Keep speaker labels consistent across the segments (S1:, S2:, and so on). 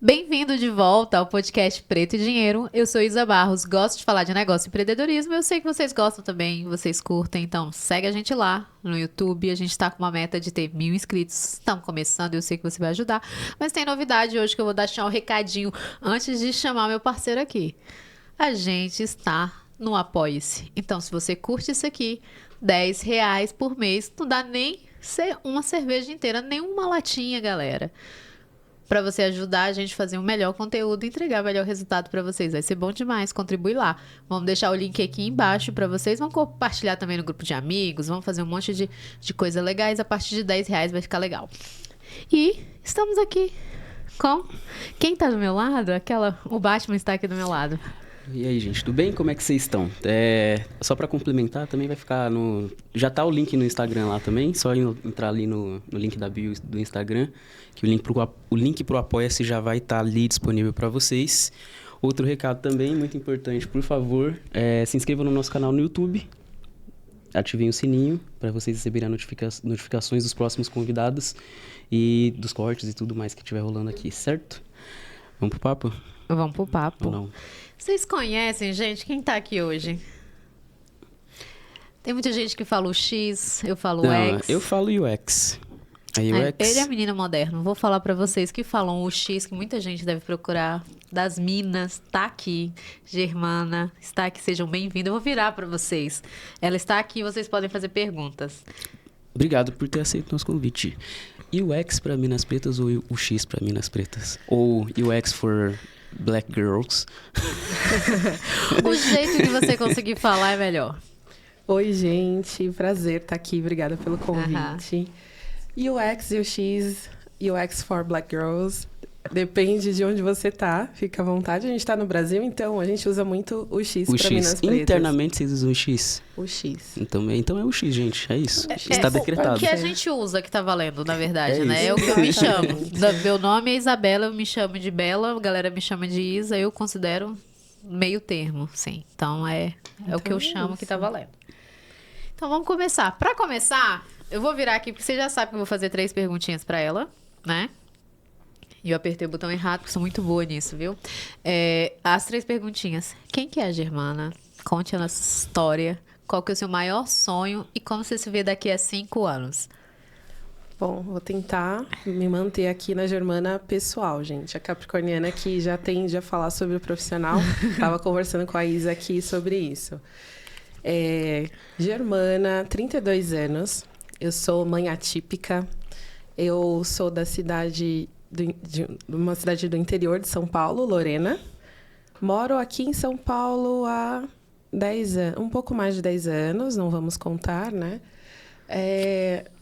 S1: Bem-vindo de volta ao podcast Preto e Dinheiro. Eu sou Isa Barros, gosto de falar de negócio e empreendedorismo. Eu sei que vocês gostam também, vocês curtem, então segue a gente lá no YouTube. A gente tá com uma meta de ter 1.000 inscritos. Estamos começando, eu sei que você vai ajudar. Mas tem novidade hoje que eu vou deixar um recadinho antes de chamar meu parceiro aqui. A gente está no Apoie-se. Então, se você curte isso aqui, R$10 por mês, não dá nem uma cerveja inteira, nem uma latinha, galera. Para você ajudar a gente a fazer um melhor conteúdo e entregar o melhor resultado para vocês. Vai ser bom demais, contribui lá. Vamos deixar o link aqui embaixo para vocês. Vamos compartilhar também no grupo de amigos. Vamos fazer um monte de coisas legais. A partir de R$10 vai ficar legal. E estamos aqui com... Quem tá do meu lado? O Batman está aqui do meu lado.
S2: E aí, gente, tudo bem? Como é que vocês estão? Só para complementar, também vai ficar no... Já tá o link no Instagram lá também, só entrar ali no link da bio do Instagram, que o link pro Apoia-se já vai estar ali disponível para vocês. Outro recado também, muito importante, por favor, se inscrevam no nosso canal no YouTube, ativem o sininho para vocês receberem notificações dos próximos convidados e dos cortes e tudo mais que estiver rolando aqui, certo? Vamos pro papo?
S1: Vamos pro papo.
S2: Ou não?
S1: Vocês conhecem, gente? Quem tá aqui hoje? Tem muita gente que fala o X, eu falo o X.
S2: Eu falo UX. A UX...
S1: Ele é menino moderno. Vou falar pra vocês que falam o X, que muita gente deve procurar. Das Minas, tá aqui. Germana está aqui, sejam bem-vindos. Eu vou virar pra vocês. Ela está aqui, vocês podem fazer perguntas.
S2: Obrigado por ter aceito nosso convite. UX para Minas Pretas ou o X para Minas Pretas? Ou UX for Black Girls?
S1: O jeito que você conseguir falar é melhor.
S3: Oi, gente. Prazer estar aqui. Obrigada pelo convite. UX e o X, UX for Black Girls. Depende de onde você tá. Fica à vontade. A gente tá no Brasil, então a gente usa muito o X para Minas Pretas.
S2: Internamente vocês usam o X?
S3: O X.
S2: Então é o X, gente. É isso. Está decretado.
S1: O que a gente usa que tá valendo, na verdade,
S2: É
S1: né?
S2: isso.
S1: É o que eu me chamo. Meu nome é Isabela, eu me chamo de Bela, a galera me chama de Isa, eu considero meio termo, sim. Então é o que eu chamo que tá valendo. Então vamos começar. Para começar, eu vou virar aqui, porque você já sabe que eu vou fazer 3 perguntinhas para ela, né? E eu apertei o botão errado, porque sou muito boa nisso, viu? As 3 perguntinhas. Quem que é a Germana? Conte a nossa história. Qual que é o seu maior sonho? E como você se vê daqui a 5 anos?
S3: Bom, vou tentar me manter aqui na Germana pessoal, gente. A capricorniana que já tende a falar sobre o profissional. Estava conversando com a Isa aqui sobre isso. Germana, 32 anos. Eu sou mãe atípica. Eu sou da cidade... de uma cidade do interior de São Paulo, Lorena. Moro aqui em São Paulo há 10 anos, um pouco mais de 10 anos, não vamos contar, né?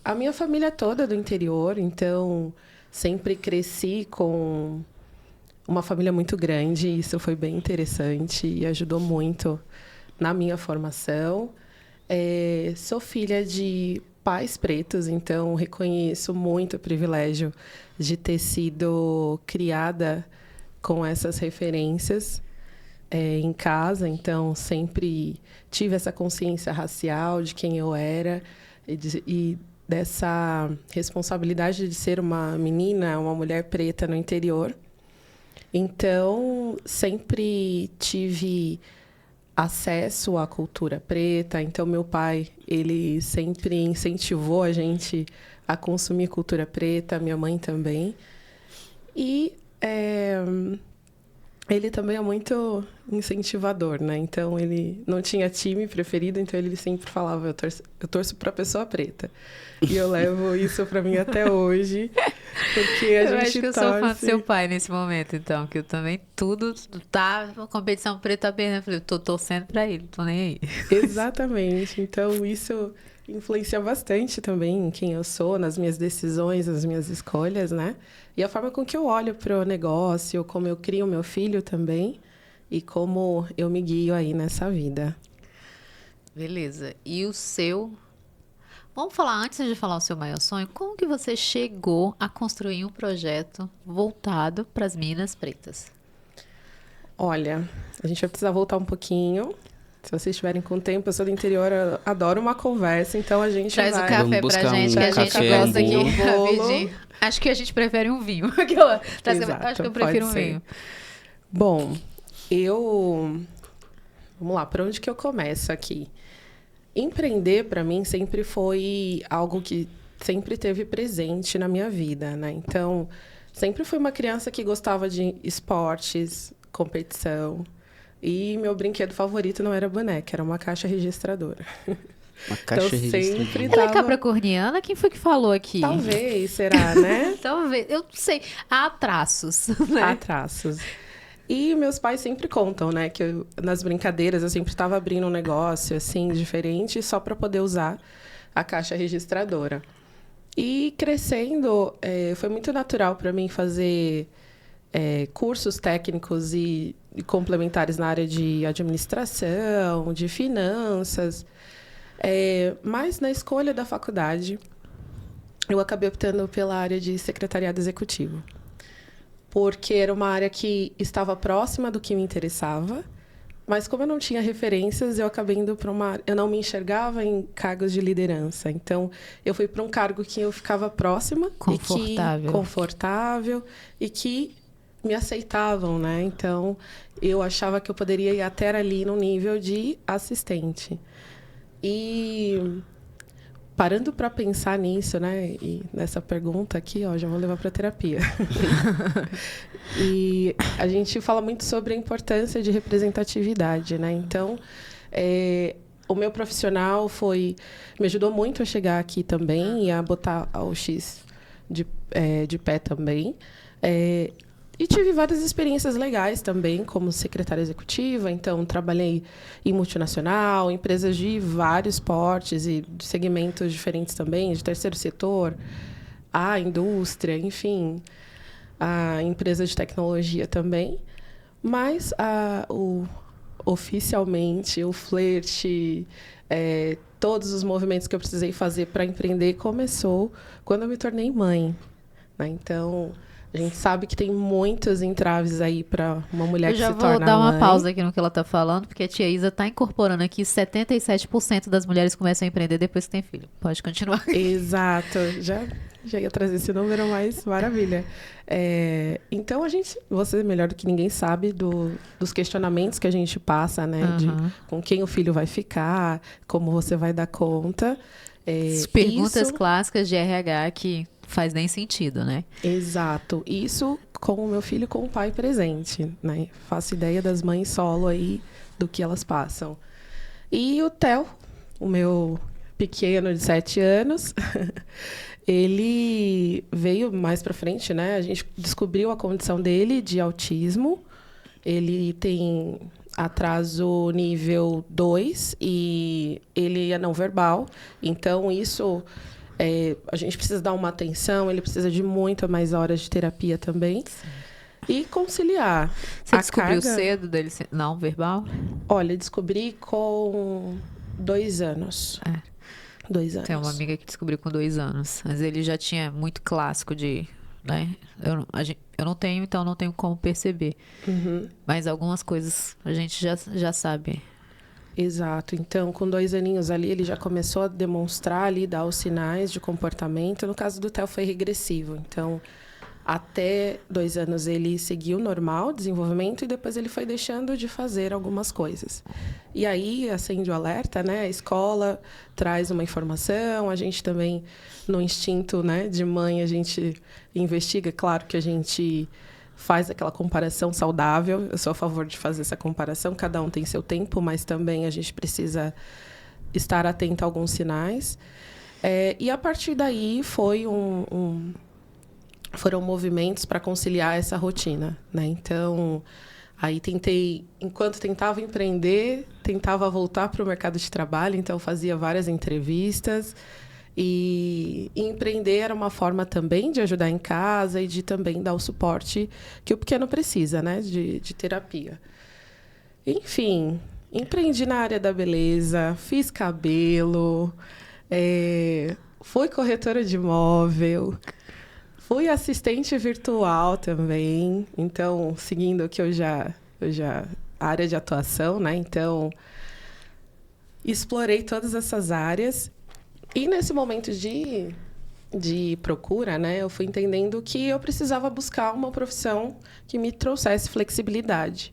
S3: A minha família toda é do interior, então sempre cresci com uma família muito grande, isso foi bem interessante e ajudou muito na minha formação. Sou filha de pais pretos, então reconheço muito o privilégio de ter sido criada com essas referências em casa. Então, sempre tive essa consciência racial de quem eu era e dessa responsabilidade de ser uma menina, uma mulher preta no interior. Então, sempre tive acesso à cultura preta. Então, meu pai, ele sempre incentivou a gente a consumir cultura preta, minha mãe também. E ele também é muito incentivador, né? Então, ele não tinha time preferido, então ele sempre falava, eu torço pra pessoa preta. E eu levo isso pra mim até hoje, porque a gente
S1: acho que eu sou fã do seu pai nesse momento, então, que eu também tudo tá competição preta aberta. Eu falei, eu tô torcendo pra ele, tô nem aí.
S3: Exatamente. Então, isso influencia bastante também em quem eu sou, nas minhas decisões, nas minhas escolhas, né? E a forma com que eu olho pro negócio, como eu crio meu filho também e como eu me guio aí nessa vida.
S1: Beleza. E o seu... Vamos falar, antes de falar o seu maior sonho, como que você chegou a construir um projeto voltado para as Minas Pretas?
S3: Olha, a gente vai precisar voltar um pouquinho. Se vocês estiverem com tempo, eu sou do interior, eu adoro uma conversa, então a gente
S1: Traz
S3: vai...
S1: o café
S2: Vamos
S1: pra
S2: buscar
S1: gente,
S2: um
S1: que a gente
S2: café,
S1: gosta
S2: um
S1: aqui
S3: bolo.
S1: rapidinho. Acho que a gente prefere um vinho.
S3: Exato,
S1: Acho que eu prefiro um
S3: pode ser.
S1: vinho.
S3: Bom, vamos lá, por onde que eu começo aqui? Empreender, para mim, sempre foi algo que sempre teve presente na minha vida, né? Então, sempre fui uma criança que gostava de esportes, competição. E meu brinquedo favorito não era boneca, era uma caixa registradora.
S2: Uma caixa
S3: Então,
S2: registradora.
S3: sempre
S1: Ela é
S3: tava...
S1: capricorniana? Quem foi que falou aqui?
S3: Talvez, será, né?
S1: Talvez. Eu não sei. Há traços, né?
S3: Há traços. E meus pais sempre contam, né? Que nas brincadeiras eu sempre estava abrindo um negócio, assim, diferente, só para poder usar a caixa registradora. E crescendo, foi muito natural para mim fazer cursos técnicos e complementares na área de administração, de finanças. Mas na escolha da faculdade, eu acabei optando pela área de secretariado executivo. Porque era uma área que estava próxima do que me interessava, mas como eu não tinha referências, eu acabei indo para uma... Eu não me enxergava em cargos de liderança. Então, eu fui para um cargo que eu ficava próxima. Confortável. E que me aceitavam, né? Então, eu achava que eu poderia ir até ali no nível de assistente. E... Parando para pensar nisso, né? E nessa pergunta aqui, ó, já vou levar para terapia. E a gente fala muito sobre a importância de representatividade, né? Então, o meu profissional me ajudou muito a chegar aqui também e a botar o X de pé também. E tive várias experiências legais também, como secretária executiva. Então, trabalhei em multinacional, empresas de vários portes e de segmentos diferentes também, de terceiro setor, a indústria, enfim, a empresa de tecnologia também. Mas, oficialmente, o flerte, todos os movimentos que eu precisei fazer para empreender começou quando eu me tornei mãe, né? Então... A gente sabe que tem muitos entraves aí para uma mulher que se torna mãe.
S1: Eu já vou dar uma pausa aqui no que ela está falando, porque a tia Isa está incorporando aqui 77% das mulheres começam a empreender depois que tem filho. Pode continuar.
S3: Exato. Já ia trazer esse número, mas maravilha. Então, você melhor do que ninguém sabe dos questionamentos que a gente passa, né?
S1: Uhum.
S3: De com quem o filho vai ficar, como você vai dar conta.
S1: Perguntas clássicas de RH que faz nem sentido, né?
S3: Exato. Isso com o meu filho com o pai presente, né? Faço ideia das mães solo aí, do que elas passam. E o Theo, o meu pequeno de 7 anos, ele veio mais pra frente, né? A gente descobriu a condição dele de autismo. Ele tem atraso nível 2 e ele é não verbal. Então, isso... a gente precisa dar uma atenção, ele precisa de muito mais horas de terapia também. Sim. E conciliar.
S1: Você descobriu cedo dele não verbal?
S3: Olha, descobri com 2 anos. 2 anos.
S1: Tem uma amiga que descobriu com 2 anos. Mas ele já tinha muito clássico de... Né? Eu não tenho, então não tenho como perceber.
S3: Uhum.
S1: Mas algumas coisas a gente já sabe.
S3: Exato. Então, com 2 aninhos ali, ele já começou a demonstrar ali, dar os sinais de comportamento. No caso do Theo, foi regressivo. Então, até 2 anos ele seguiu normal, desenvolvimento, e depois ele foi deixando de fazer algumas coisas. E aí, acende o alerta, né? A escola traz uma informação, a gente também, no instinto, né, de mãe, a gente investiga. Claro que a gente... faz aquela comparação saudável. Eu sou a favor de fazer essa comparação. Cada um tem seu tempo, mas também a gente precisa estar atento a alguns sinais. E a partir daí foram movimentos para conciliar essa rotina, né? Então, aí enquanto tentava empreender, tentava voltar para o mercado de trabalho. Então, fazia várias entrevistas. E empreender era uma forma também de ajudar em casa e de também dar o suporte que o pequeno precisa, né? De terapia. Enfim, empreendi na área da beleza, fiz cabelo, fui corretora de imóvel, fui assistente virtual também. Então, seguindo o que eu já a área de atuação, né? Então, explorei todas essas áreas. E nesse momento de procura, né, eu fui entendendo que eu precisava buscar uma profissão que me trouxesse flexibilidade.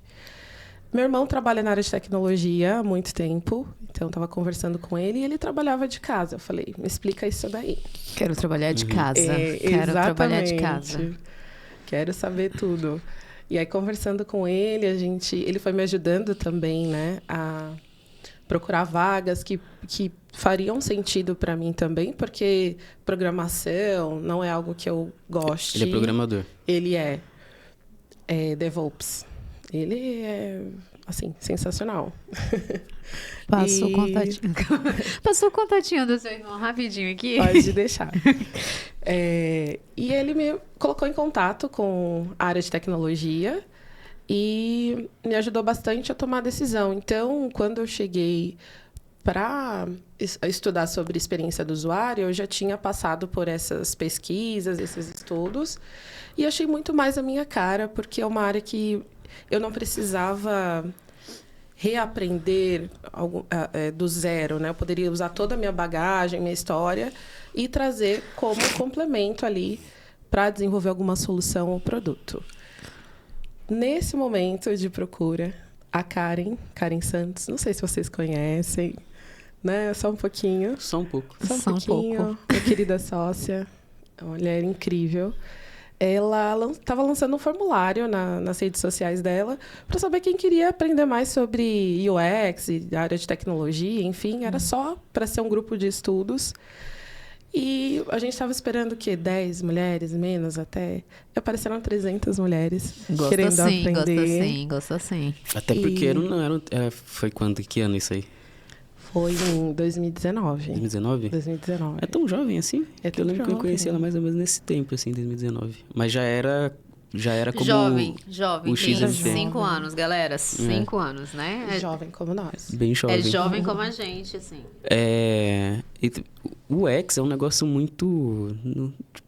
S3: Meu irmão trabalha na área de tecnologia há muito tempo, então eu estava conversando com ele e ele trabalhava de casa. Eu falei, me explica isso daí.
S1: Quero trabalhar de casa. Quero trabalhar de casa.
S3: Quero saber tudo. E aí, conversando com ele, ele foi me ajudando também, né, a procurar vagas que fariam sentido para mim também, porque programação não é algo que eu goste.
S2: Ele é programador.
S3: Ele é DevOps. Ele é, assim, sensacional.
S1: Passa o contatinho. Passa o contatinho do seu irmão rapidinho aqui.
S3: Pode deixar. E ele me colocou em contato com a área de tecnologia e me ajudou bastante a tomar a decisão. Então, quando eu cheguei para estudar sobre experiência do usuário, eu já tinha passado por essas pesquisas, esses estudos, e achei muito mais a minha cara, porque é uma área que eu não precisava reaprender do zero, né? Eu poderia usar toda a minha bagagem, minha história e trazer como complemento ali para desenvolver alguma solução ou produto. Nesse momento de procura, a Karen Santos, não sei se vocês conhecem, né? Só um pouquinho.
S2: Só um pouco.
S3: Só um pouquinho. Minha querida sócia, uma mulher incrível. Ela estava lançando um formulário nas redes sociais dela para saber quem queria aprender mais sobre UX, e área de tecnologia, enfim. Era só para ser um grupo de estudos. E a gente estava esperando o quê? 10 mulheres, menos até. E apareceram 300 mulheres querendo aprender.
S1: Gosto sim.
S2: Até porque foi quando? Que ano isso aí?
S3: Foi em 2019.
S2: 2019?
S3: 2019.
S2: É tão jovem assim?
S3: É tão
S2: eu lembro
S3: jovem.
S2: que eu conheci ela mais ou menos nesse tempo, assim, 2019. Mas já era como
S1: jovem,
S2: o
S1: tem
S2: XMT.
S1: 5 anos, galera. 5 anos, né?
S3: Jovem como nós.
S2: Bem jovem.
S1: É jovem como a gente, assim.
S2: O UX é um negócio muito...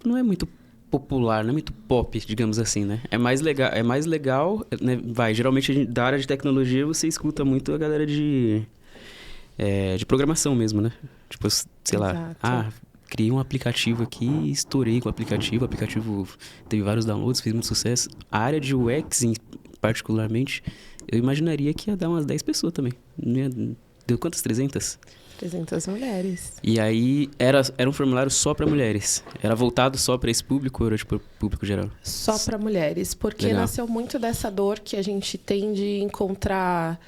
S2: não é muito popular, não é muito pop, digamos assim, né? É mais legal, né? Geralmente da área de tecnologia você escuta muito a galera de programação mesmo, né? Tipo, sei lá, criei um aplicativo aqui e estourei com o aplicativo teve vários downloads, fez muito sucesso. A área de UX, particularmente, eu imaginaria que ia dar umas 10 pessoas também. Deu quantas? 300?
S3: 300 mulheres.
S2: E aí, era um formulário só para mulheres? Era voltado só para esse público ou era tipo público geral?
S3: Só para mulheres, porque
S2: Legal.
S3: Nasceu muito dessa dor que a gente tem de encontrar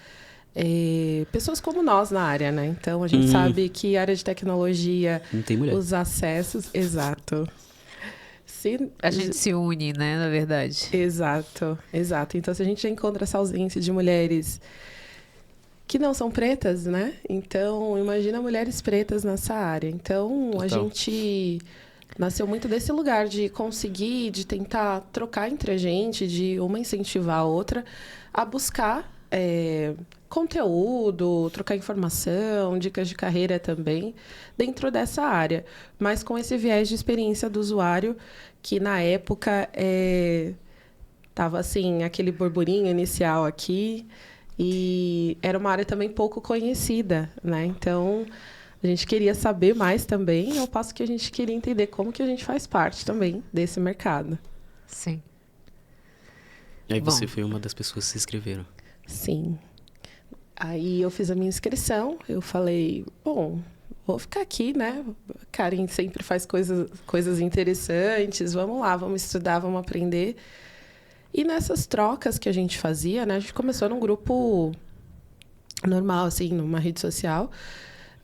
S3: pessoas como nós na área, né? Então, a gente sabe que a área de tecnologia...
S2: Não tem mulher.
S3: Os acessos... Exato.
S1: A gente se une, né? Na verdade.
S3: Exato. Então, se a gente já encontra essa ausência de mulheres que não são pretas, né? Então, imagina mulheres pretas nessa área. Então,
S2: Total.
S3: A gente nasceu muito desse lugar de conseguir, de tentar trocar entre a gente, de uma incentivar a outra a buscar conteúdo, trocar informação, dicas de carreira também, dentro dessa área. Mas com esse viés de experiência do usuário, que na época estava assim, aquele burburinho inicial aqui, e era uma área também pouco conhecida, né? Então, a gente queria saber mais também, ao passo que a gente queria entender como que a gente faz parte também desse mercado.
S1: Sim.
S2: E aí você foi uma das pessoas que se inscreveram.
S3: Sim. Aí eu fiz a minha inscrição, eu falei, bom, vou ficar aqui, né? Karen sempre faz coisas interessantes, vamos lá, vamos estudar, vamos aprender. E nessas trocas que a gente fazia, né? A gente começou num grupo normal, assim, numa rede social.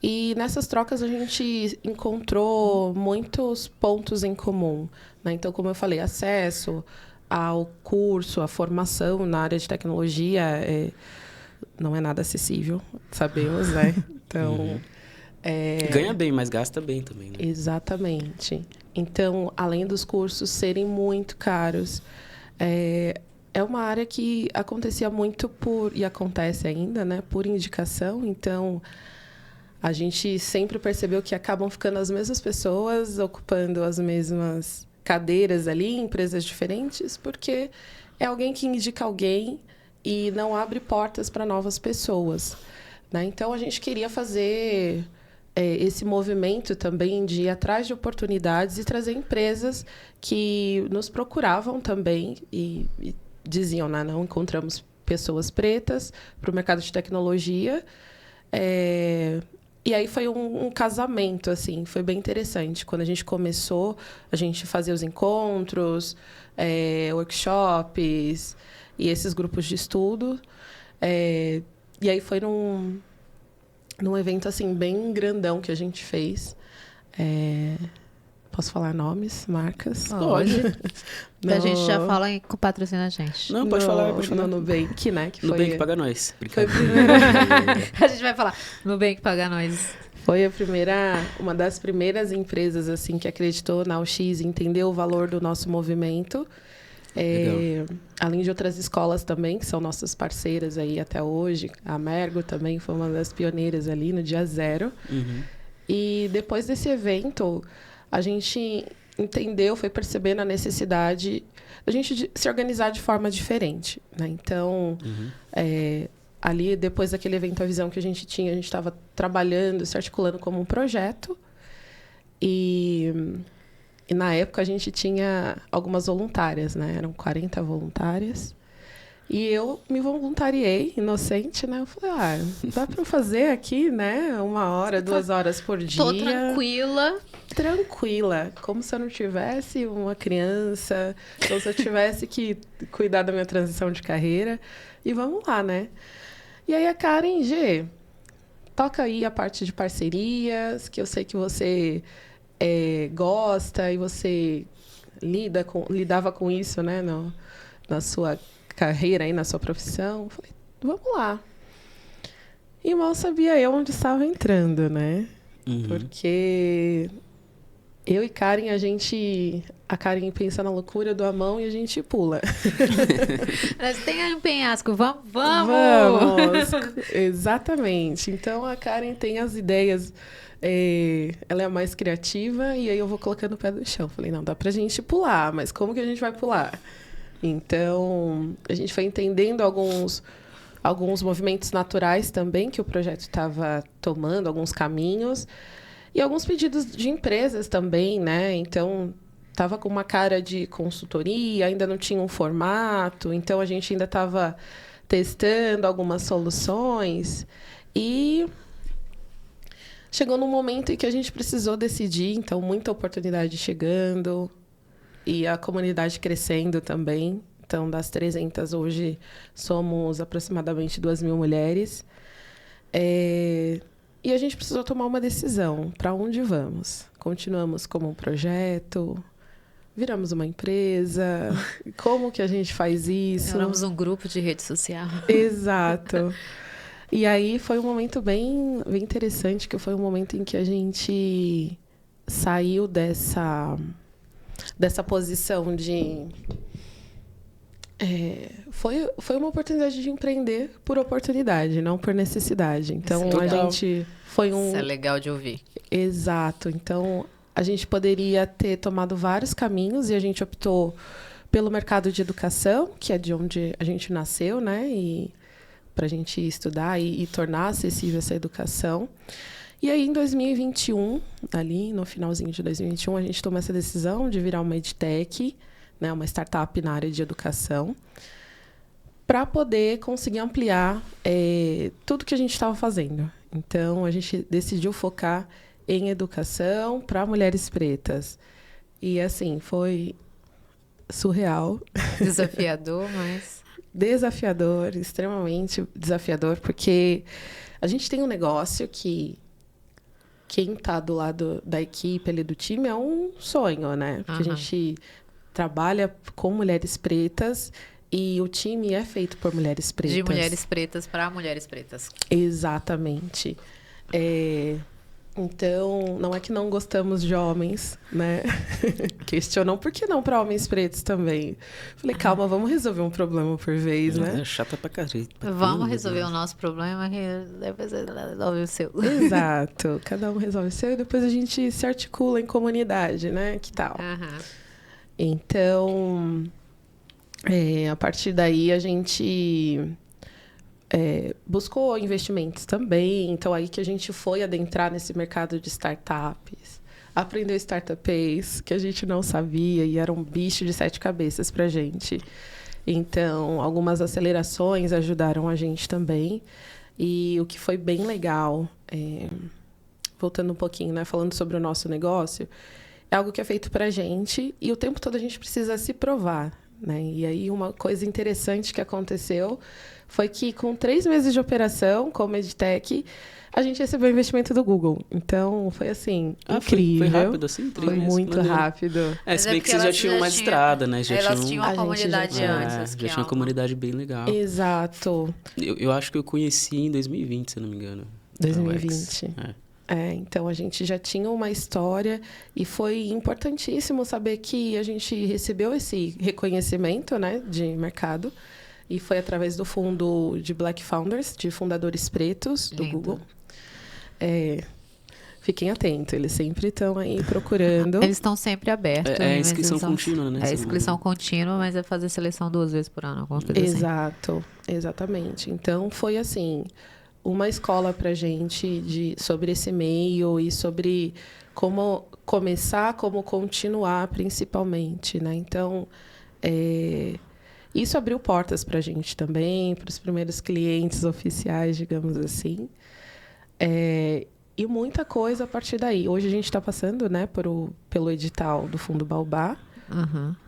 S3: E nessas trocas a gente encontrou muitos pontos em comum, né? Então, como eu falei, acesso ao curso, à formação na área de tecnologia não é nada acessível, sabemos, né? Então...
S2: Ganha bem, mas gasta bem também, né?
S3: Exatamente. Então, além dos cursos serem muito caros, é uma área que acontecia muito e acontece ainda, né? Por indicação. Então, a gente sempre percebeu que acabam ficando as mesmas pessoas ocupando as mesmas cadeiras ali em empresas diferentes, porque é alguém que indica alguém e não abre portas para novas pessoas. né? Então, a gente queria fazer esse movimento também de ir atrás de oportunidades e trazer empresas que nos procuravam também e diziam, né, não encontramos pessoas pretas para o mercado de tecnologia. E aí foi um casamento, assim, foi bem interessante. Quando a gente começou, a gente fazia os encontros, workshops e esses grupos de estudo. E aí foi num evento, assim, bem grandão que a gente fez. Posso falar nomes, marcas?
S1: Pode. A gente já fala com patrocina a gente.
S2: Não, pode falar.
S3: No Nubank, né? Que
S2: Nubank paga nós.
S3: Foi a primeira...
S1: A gente vai falar, Nubank paga nós.
S3: Foi uma das primeiras empresas, assim, que acreditou na UX e entendeu o valor do nosso movimento. Além de outras escolas também, que são nossas parceiras aí até hoje. A Mergo também foi uma das pioneiras ali no dia zero.
S2: Uhum.
S3: E depois desse evento, a gente entendeu, foi percebendo a necessidade da gente se organizar de forma diferente, né? Então, ali, depois daquele evento, a visão que a gente estava trabalhando, se articulando como um projeto. E na época, a gente tinha algumas voluntárias, né? Eram 40 voluntárias. E eu me voluntariei, inocente, né? Eu falei, dá para eu fazer aqui, né? 1 hora, 2 horas por dia.
S1: Tô tranquila.
S3: Tranquila. Como se eu não tivesse uma criança. Como se eu tivesse que cuidar da minha transição de carreira. E vamos lá, né? E aí a Karen, G, toca aí a parte de parcerias, que eu sei que você gosta e você lidava com isso, né? Na sua carreira aí, na sua profissão. Eu falei, vamos lá. E mal sabia eu onde estava entrando, né?
S2: Uhum.
S3: Porque eu e Karen, a Karen pensa na loucura do Amão e a gente pula.
S1: Mas tem aí um penhasco, vamos!
S3: Vamos! Exatamente. Então, a Karen tem as ideias, ela é a mais criativa, e aí eu vou colocando o pé no chão. Falei, não, dá pra gente pular, mas como que a gente vai pular? Então, a gente foi entendendo alguns movimentos naturais também que o projeto estava tomando, alguns caminhos, e alguns pedidos de empresas também, né? Então, estava com uma cara de consultoria, ainda não tinha um formato, então a gente ainda estava testando algumas soluções. E chegou num momento em que a gente precisou decidir, então, muita oportunidade chegando e a comunidade crescendo também. Então, das 300, hoje somos aproximadamente 2.000 mulheres. E a gente precisou tomar uma decisão. Para onde vamos? Continuamos como um projeto? Viramos uma empresa? Como que a gente faz isso?
S1: Viramos um grupo de rede social.
S3: Exato. E aí foi um momento bem interessante, que foi um momento em que a gente saiu dessa posição de... Foi uma oportunidade de empreender por oportunidade, não por necessidade. Então, a gente foi
S1: Isso é legal de ouvir.
S3: Exato. Então, a gente poderia ter tomado vários caminhos e a gente optou pelo mercado de educação, que é de onde a gente nasceu, né? E para a gente estudar e tornar acessível essa educação. E aí, em 2021, ali no finalzinho de 2021, a gente tomou essa decisão de virar uma edtech, né, uma startup na área de educação, para poder conseguir ampliar tudo que a gente estava fazendo. Então, a gente decidiu focar em educação para mulheres pretas. E, assim, foi surreal.
S1: Desafiador, mas...
S3: Desafiador, extremamente desafiador, porque a gente tem um negócio que quem está do lado da equipe ali do time é um sonho, né? Porque a gente trabalha com mulheres pretas e o time é feito por mulheres pretas.
S1: De mulheres pretas para mulheres pretas.
S3: Exatamente. Então, não é que não gostamos de homens, né? Questionam por que não para homens pretos também. Falei, calma, vamos resolver um problema por vez, né?
S2: É chata pra caralho.
S1: Vamos resolver o nosso problema, que depois você resolve o seu.
S3: Exato. Cada um resolve o seu e depois a gente se articula em comunidade, né? Que tal? Então, a partir daí a gente buscou investimentos também. Então, aí que a gente foi adentrar nesse mercado de startups. Aprendeu startupês, que a gente não sabia, e era um bicho de 7 cabeças para a gente. Então, algumas acelerações ajudaram a gente também. E o que foi bem legal, voltando um pouquinho, né, falando sobre o nosso negócio, é algo que é feito para a gente e o tempo todo a gente precisa se provar, né? E aí, uma coisa interessante que aconteceu foi que, com 3 meses de operação, como EdTech, a gente recebeu o investimento do Google. Então, foi assim, incrível.
S2: Foi rápido assim?
S3: Foi muito rápido.
S2: Se bem que vocês já tinham uma estrada, né?
S1: Elas tinham uma comunidade antes.
S2: Já tinha uma comunidade bem legal.
S3: Exato.
S2: Eu acho que eu conheci em 2020, se eu não me engano.
S3: 2020. Então, a gente já tinha uma história e foi importantíssimo saber que a gente recebeu esse reconhecimento, né, de mercado. E foi através do fundo de Black Founders, de fundadores pretos do Google. Fiquem atentos, eles sempre estão aí procurando.
S1: Eles estão sempre abertos.
S2: É inscrição contínua, né?
S1: É inscrição contínua, mas é fazer seleção 2 vezes por ano, alguma coisa
S3: Exato, exatamente. Então, foi assim, uma escola pra gente sobre esse meio e sobre como começar, como continuar, principalmente, né? Então, isso abriu portas para a gente também, para os primeiros clientes oficiais, digamos assim. E muita coisa a partir daí. Hoje a gente está passando, né, pelo edital do Fundo Baobá,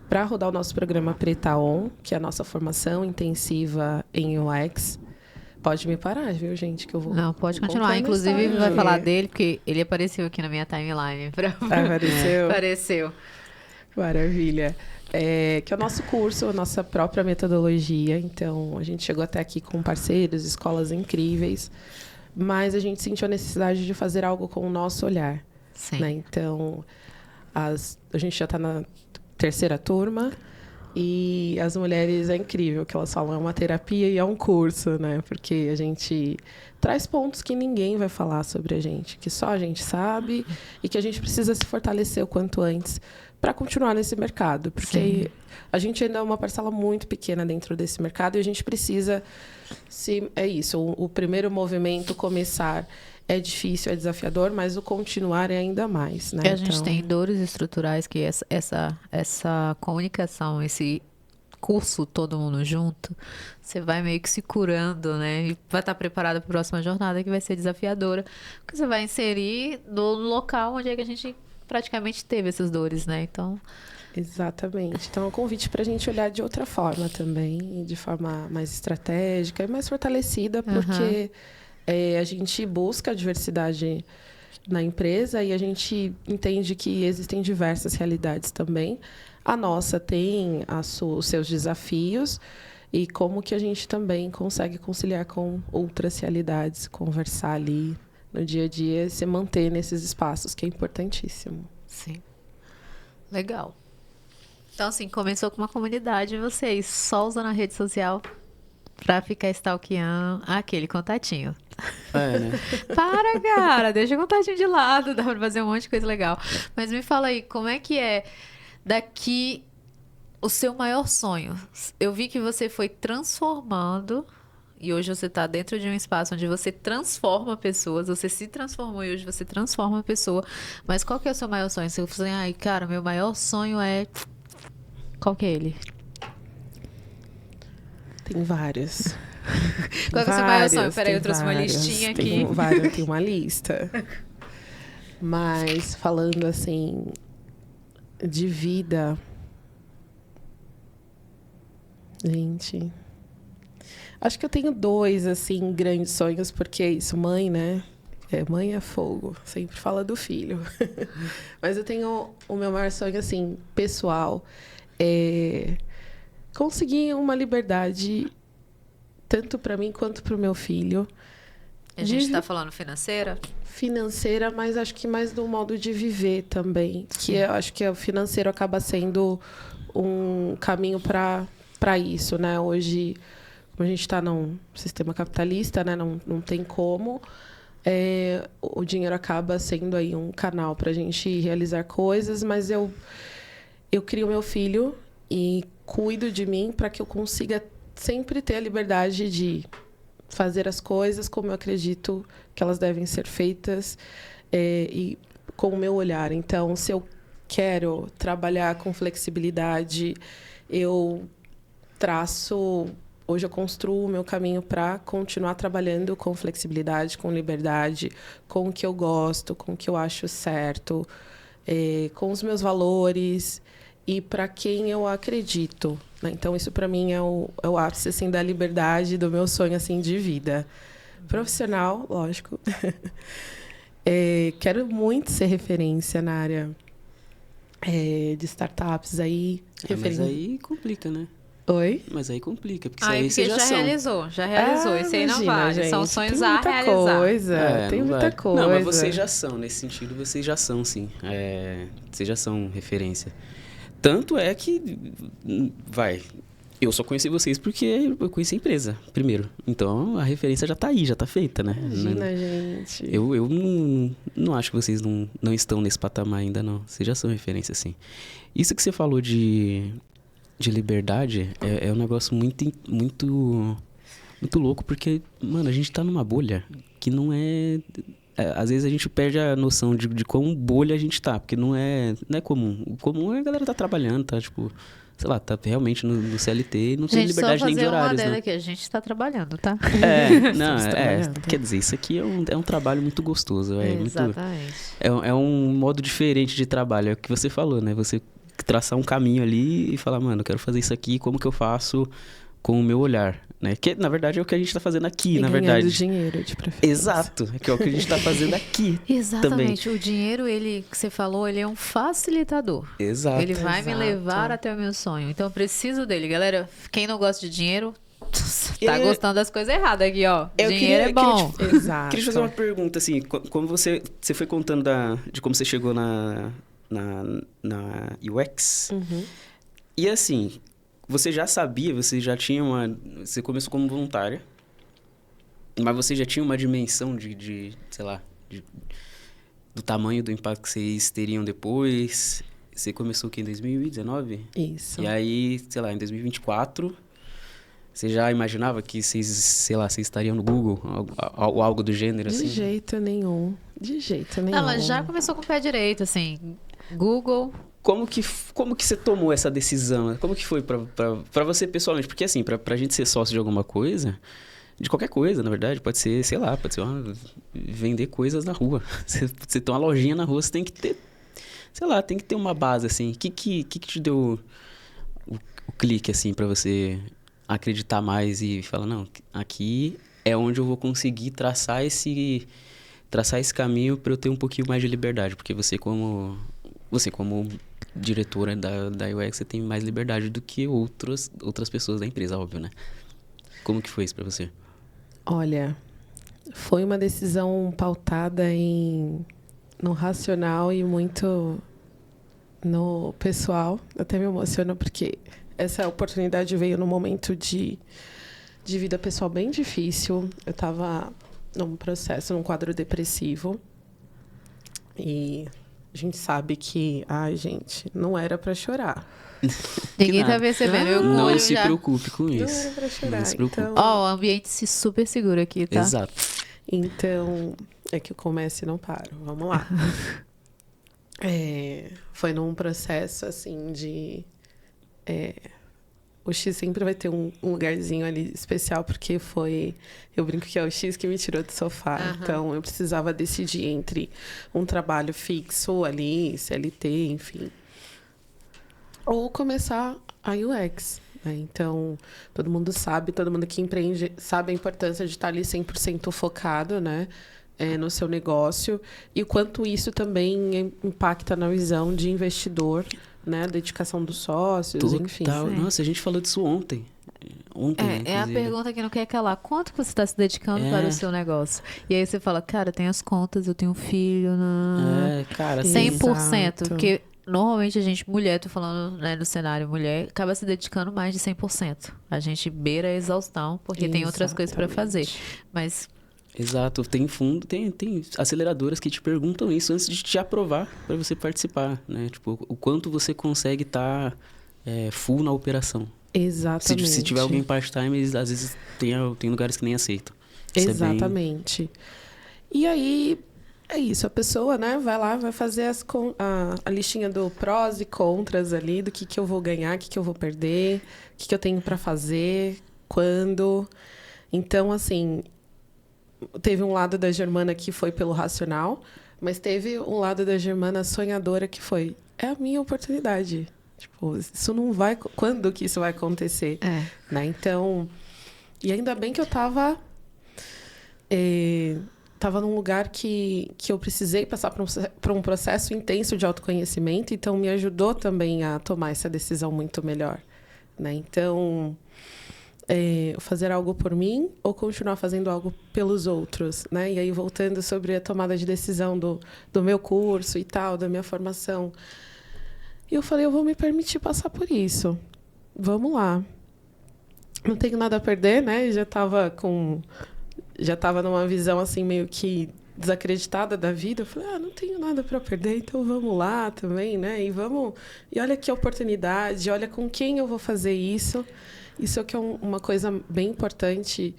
S3: para rodar o nosso programa Preta On, que é a nossa formação intensiva em UX. Pode me parar, viu, gente? Que eu vou.
S1: Não, pode continuar. Inclusive, vai falar dele, porque ele apareceu aqui na minha timeline.
S3: Apareceu?
S1: Apareceu.
S3: Maravilha. Que é o nosso curso, a nossa própria metodologia. Então, a gente chegou até aqui com parceiros, escolas incríveis, mas a gente sentiu a necessidade de fazer algo com o nosso olhar.
S1: Sim.
S3: Né? Então, a gente já está na 3ª turma e as mulheres é incrível que elas falam, é uma terapia e é um curso, né? Porque a gente traz pontos que ninguém vai falar sobre a gente, que só a gente sabe e que a gente precisa se fortalecer o quanto antes para continuar nesse mercado, porque a gente ainda é uma parcela muito pequena dentro desse mercado e a gente precisa, o primeiro movimento, começar, é difícil, é desafiador, mas o continuar é ainda mais, né?
S1: A gente tem dores estruturais que essa comunicação, esse curso todo mundo junto, você vai meio que se curando, né? E vai estar preparado para a próxima jornada que vai ser desafiadora, porque você vai inserir no local onde é que a gente praticamente teve essas dores, né? Então...
S3: Exatamente. Então, é um convite para a gente olhar de outra forma também, de forma mais estratégica e mais fortalecida, porque a gente busca a diversidade na empresa e a gente entende que existem diversas realidades também. A nossa tem os seus desafios e como que a gente também consegue conciliar com outras realidades, conversar ali no dia a dia, se manter nesses espaços, que é importantíssimo.
S1: Sim. Legal. Então, assim, começou com uma comunidade, vocês só usando a rede social pra ficar stalkeando aquele contatinho.
S2: Né?
S1: Para, cara, deixa o contatinho de lado, dá pra fazer um monte de coisa legal. Mas me fala aí, como é que é daqui o seu maior sonho? Eu vi que você foi transformando... E hoje você está dentro de um espaço onde você transforma pessoas, você se transformou e hoje você transforma a pessoa. Mas qual que é o seu maior sonho? Você fala assim, ai, cara, meu maior sonho é... Qual que é ele?
S3: Tem vários.
S1: Qual que é o seu maior sonho? Peraí, eu trouxe uma listinha aqui.
S3: Tem uma lista. Mas falando assim, de vida... Gente... Acho que eu tenho 2, assim, grandes sonhos, porque é isso, mãe, né? Mãe é fogo, sempre fala do filho. Mas eu tenho o meu maior sonho, assim, pessoal, conseguir uma liberdade, tanto para mim quanto para o meu filho.
S1: A gente está falando financeira?
S3: Financeira, mas acho que mais do modo de viver também. Que eu acho que o financeiro acaba sendo um caminho para isso, né? Hoje... Como a gente está num sistema capitalista, né? Não tem como. O dinheiro acaba sendo aí um canal para a gente realizar coisas, mas eu crio meu filho e cuido de mim para que eu consiga sempre ter a liberdade de fazer as coisas como eu acredito que elas devem ser feitas e com o meu olhar. Então, se eu quero trabalhar com flexibilidade, eu traço... Hoje eu construo o meu caminho para continuar trabalhando com flexibilidade, com liberdade, com o que eu gosto, com o que eu acho certo, com os meus valores e para quem eu acredito, né? Então, isso para mim é o ápice assim, da liberdade, do meu sonho assim, de vida. Profissional, lógico. Quero muito ser referência na área de startups. Aí,
S2: Mas aí complica, né?
S3: Oi?
S2: Mas aí complica, porque
S1: Aí
S2: isso aí
S1: porque
S2: vocês
S1: já realizou. Esse aí não
S3: Imagina,
S1: vale.
S3: gente,
S1: São sonhos
S3: tem
S1: a
S3: muita
S1: realizar.
S3: coisa, tem
S2: não
S3: muita
S2: vale.
S3: coisa.
S2: Não, mas vocês já são, nesse sentido, vocês já são, sim. Vocês já são referência. Tanto é que, eu só conheci vocês porque eu conheci a empresa, primeiro. Então, a referência já tá aí, já tá feita, né?
S3: Imagina, gente.
S2: Eu não acho que vocês não estão nesse patamar ainda, não. Vocês já são referência, sim. Isso que você falou de liberdade é um negócio muito, muito, muito louco, porque, mano, a gente tá numa bolha que não é... Às vezes a gente perde a noção de quão bolha a gente tá, porque não é comum. O comum é a galera tá trabalhando, tá, tipo... Sei lá, tá realmente no CLT e não tem liberdade nem de horários,
S1: uma
S2: né?
S1: aqui, a gente tá trabalhando, tá?
S2: Quer dizer, isso aqui é um trabalho muito gostoso,
S1: Exatamente.
S2: É um modo diferente de trabalho, é o que você falou, né? Você traçar um caminho ali e falar, mano, eu quero fazer isso aqui, como que eu faço com o meu olhar, né? Que, na verdade, é o que a gente tá fazendo aqui, na verdade.
S3: Dinheiro, de preferência.
S2: Exato, que é o que a gente tá fazendo aqui.
S1: Exatamente.
S2: Também.
S1: O dinheiro, ele, que você falou, ele é um facilitador.
S2: Exato.
S1: Ele vai me levar até o meu sonho. Então, eu preciso dele. Galera, quem não gosta de dinheiro, tá gostando das coisas erradas aqui, ó. Dinheiro é bom.
S3: Exato.
S2: Queria te fazer uma pergunta, assim, como você foi contando de como você chegou na UX, e assim, você já sabia, você já tinha você começou como voluntária, mas você já tinha uma dimensão sei lá, do tamanho do impacto que vocês teriam depois? Você começou aqui em 2019?
S3: Isso.
S2: E aí, sei lá, em 2024, você já imaginava que vocês, sei lá, vocês estariam no Google ou algo do gênero, assim?
S3: De jeito nenhum.
S1: Ela já começou com o pé direito, assim, Google...
S2: Como que você tomou essa decisão? Como que foi pra você pessoalmente? Porque assim, pra gente ser sócio de alguma coisa, de qualquer coisa, na verdade, pode ser, sei lá, vender coisas na rua. Você tem uma lojinha na rua, você tem que ter, sei lá, tem que ter uma base, assim. O que te deu o clique, assim, pra você acreditar mais e falar, não, aqui é onde eu vou conseguir traçar esse caminho pra eu ter um pouquinho mais de liberdade? Porque você como diretora da UX, você tem mais liberdade do que outras pessoas da empresa, óbvio, né? Como que foi isso pra você?
S3: Olha, foi uma decisão pautada no racional e muito no pessoal. Até me emociona porque essa oportunidade veio num momento de vida pessoal bem difícil. Eu estava num quadro depressivo. E a gente sabe que, gente, não era para chorar.
S1: Ninguém tá percebendo.
S2: Não se preocupe com isso.
S3: Não era pra chorar.
S2: Não se preocupe.
S3: Então...
S1: o ambiente se super seguro aqui, tá?
S2: Exato.
S3: Então, é que eu começo e não paro. Vamos lá. Foi num processo, assim, de... O X sempre vai ter um lugarzinho ali especial, porque eu brinco que é o X que me tirou do sofá. Então, eu precisava decidir entre um trabalho fixo ali, CLT, enfim, ou começar a UX. Né? Então, todo mundo que empreende sabe a importância de estar ali 100% focado, né? No seu negócio, e o quanto isso também impacta na visão de investidor, né? A dedicação dos sócios, enfim.
S2: Nossa, a gente falou disso ontem.
S1: É a pergunta que não quer calar. Quanto que você está se dedicando para o seu negócio? E aí você fala, cara, tem as contas, eu tenho um filho.
S2: Cara,
S1: 100%. Porque normalmente a gente, mulher, tô falando, né, no cenário mulher, acaba se dedicando mais de 100%. A gente beira a exaustão, porque tem outras coisas para fazer. Mas...
S2: Exato, tem aceleradoras que te perguntam isso antes de te aprovar para você participar, né? Tipo, o quanto você consegue estar full na operação.
S3: Exatamente.
S2: Se tiver alguém part-time, às vezes tem lugares que nem aceitam. Isso
S3: Exatamente. E aí, é isso. A pessoa, né, vai lá, vai fazer a listinha do prós e contras ali, do que eu vou ganhar, o que eu vou perder, o que eu tenho para fazer, quando. Então, assim, teve um lado da Germana que foi pelo racional, mas teve um lado da Germana sonhadora que foi, é a minha oportunidade. Tipo, isso não vai... Quando que isso vai acontecer? Né? Então, e ainda bem que eu tava num lugar que eu precisei passar por um processo intenso de autoconhecimento, então me ajudou também a tomar essa decisão muito melhor. Né? Então, fazer algo por mim ou continuar fazendo algo pelos outros, né? E aí, voltando sobre a tomada de decisão do meu curso e tal, da minha formação. E eu falei, eu vou me permitir passar por isso. Vamos lá. Não tenho nada a perder, né? Já estava numa visão, assim, meio que desacreditada da vida. Eu falei, não tenho nada para perder, então vamos lá também, né? E olha que oportunidade, olha com quem eu vou fazer isso. Isso é que é uma coisa bem importante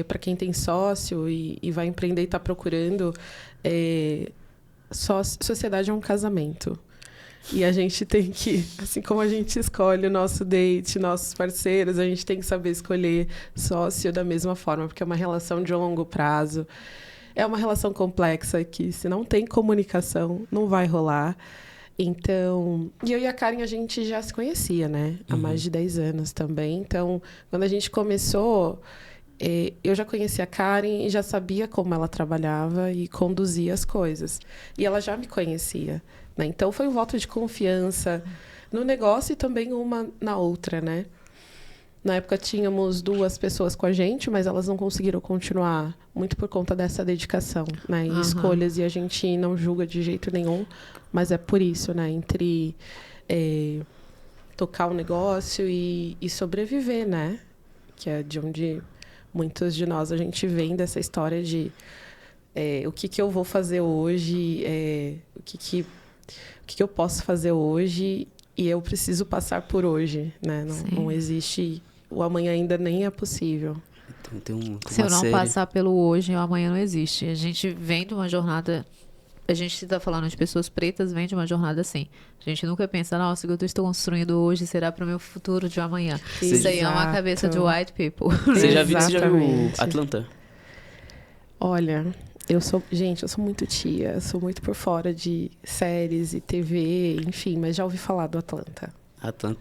S3: para quem tem sócio e vai empreender e está procurando. Sociedade é um casamento. E a gente tem que, assim como a gente escolhe o nosso date, nossos parceiros, a gente tem que saber escolher sócio da mesma forma, porque é uma relação de longo prazo. É uma relação complexa que, se não tem comunicação, não vai rolar. Então, e eu e a Karen, a gente já se conhecia, né? Há mais de 10 anos também. Então, quando a gente começou, eu já conhecia a Karen e já sabia como ela trabalhava e conduzia as coisas. E ela já me conhecia, né? Então, foi um voto de confiança no negócio e também uma na outra, né? Na época, tínhamos 2 pessoas com a gente, mas elas não conseguiram continuar muito por conta dessa dedicação, né? E escolhas, e a gente não julga de jeito nenhum, mas é por isso, né? Entre tocar o negócio e sobreviver, né? Que é de onde muitos de nós a gente vem, dessa história de o que eu vou fazer hoje, o que eu posso fazer hoje, e eu preciso passar por hoje, né? Não existe... O amanhã ainda nem é possível.
S2: Então,
S1: se eu não passar pelo hoje, o amanhã não existe. A gente vem de uma jornada... A gente está falando de pessoas pretas, vem de uma jornada assim. A gente nunca pensa, nossa, o que eu estou construindo hoje será para o meu futuro de amanhã. Isso aí é uma cabeça de white people.
S2: Você já viu Atlanta?
S3: Olha, eu sou muito tia. Sou muito por fora de séries e TV, enfim. Mas já ouvi falar do Atlanta.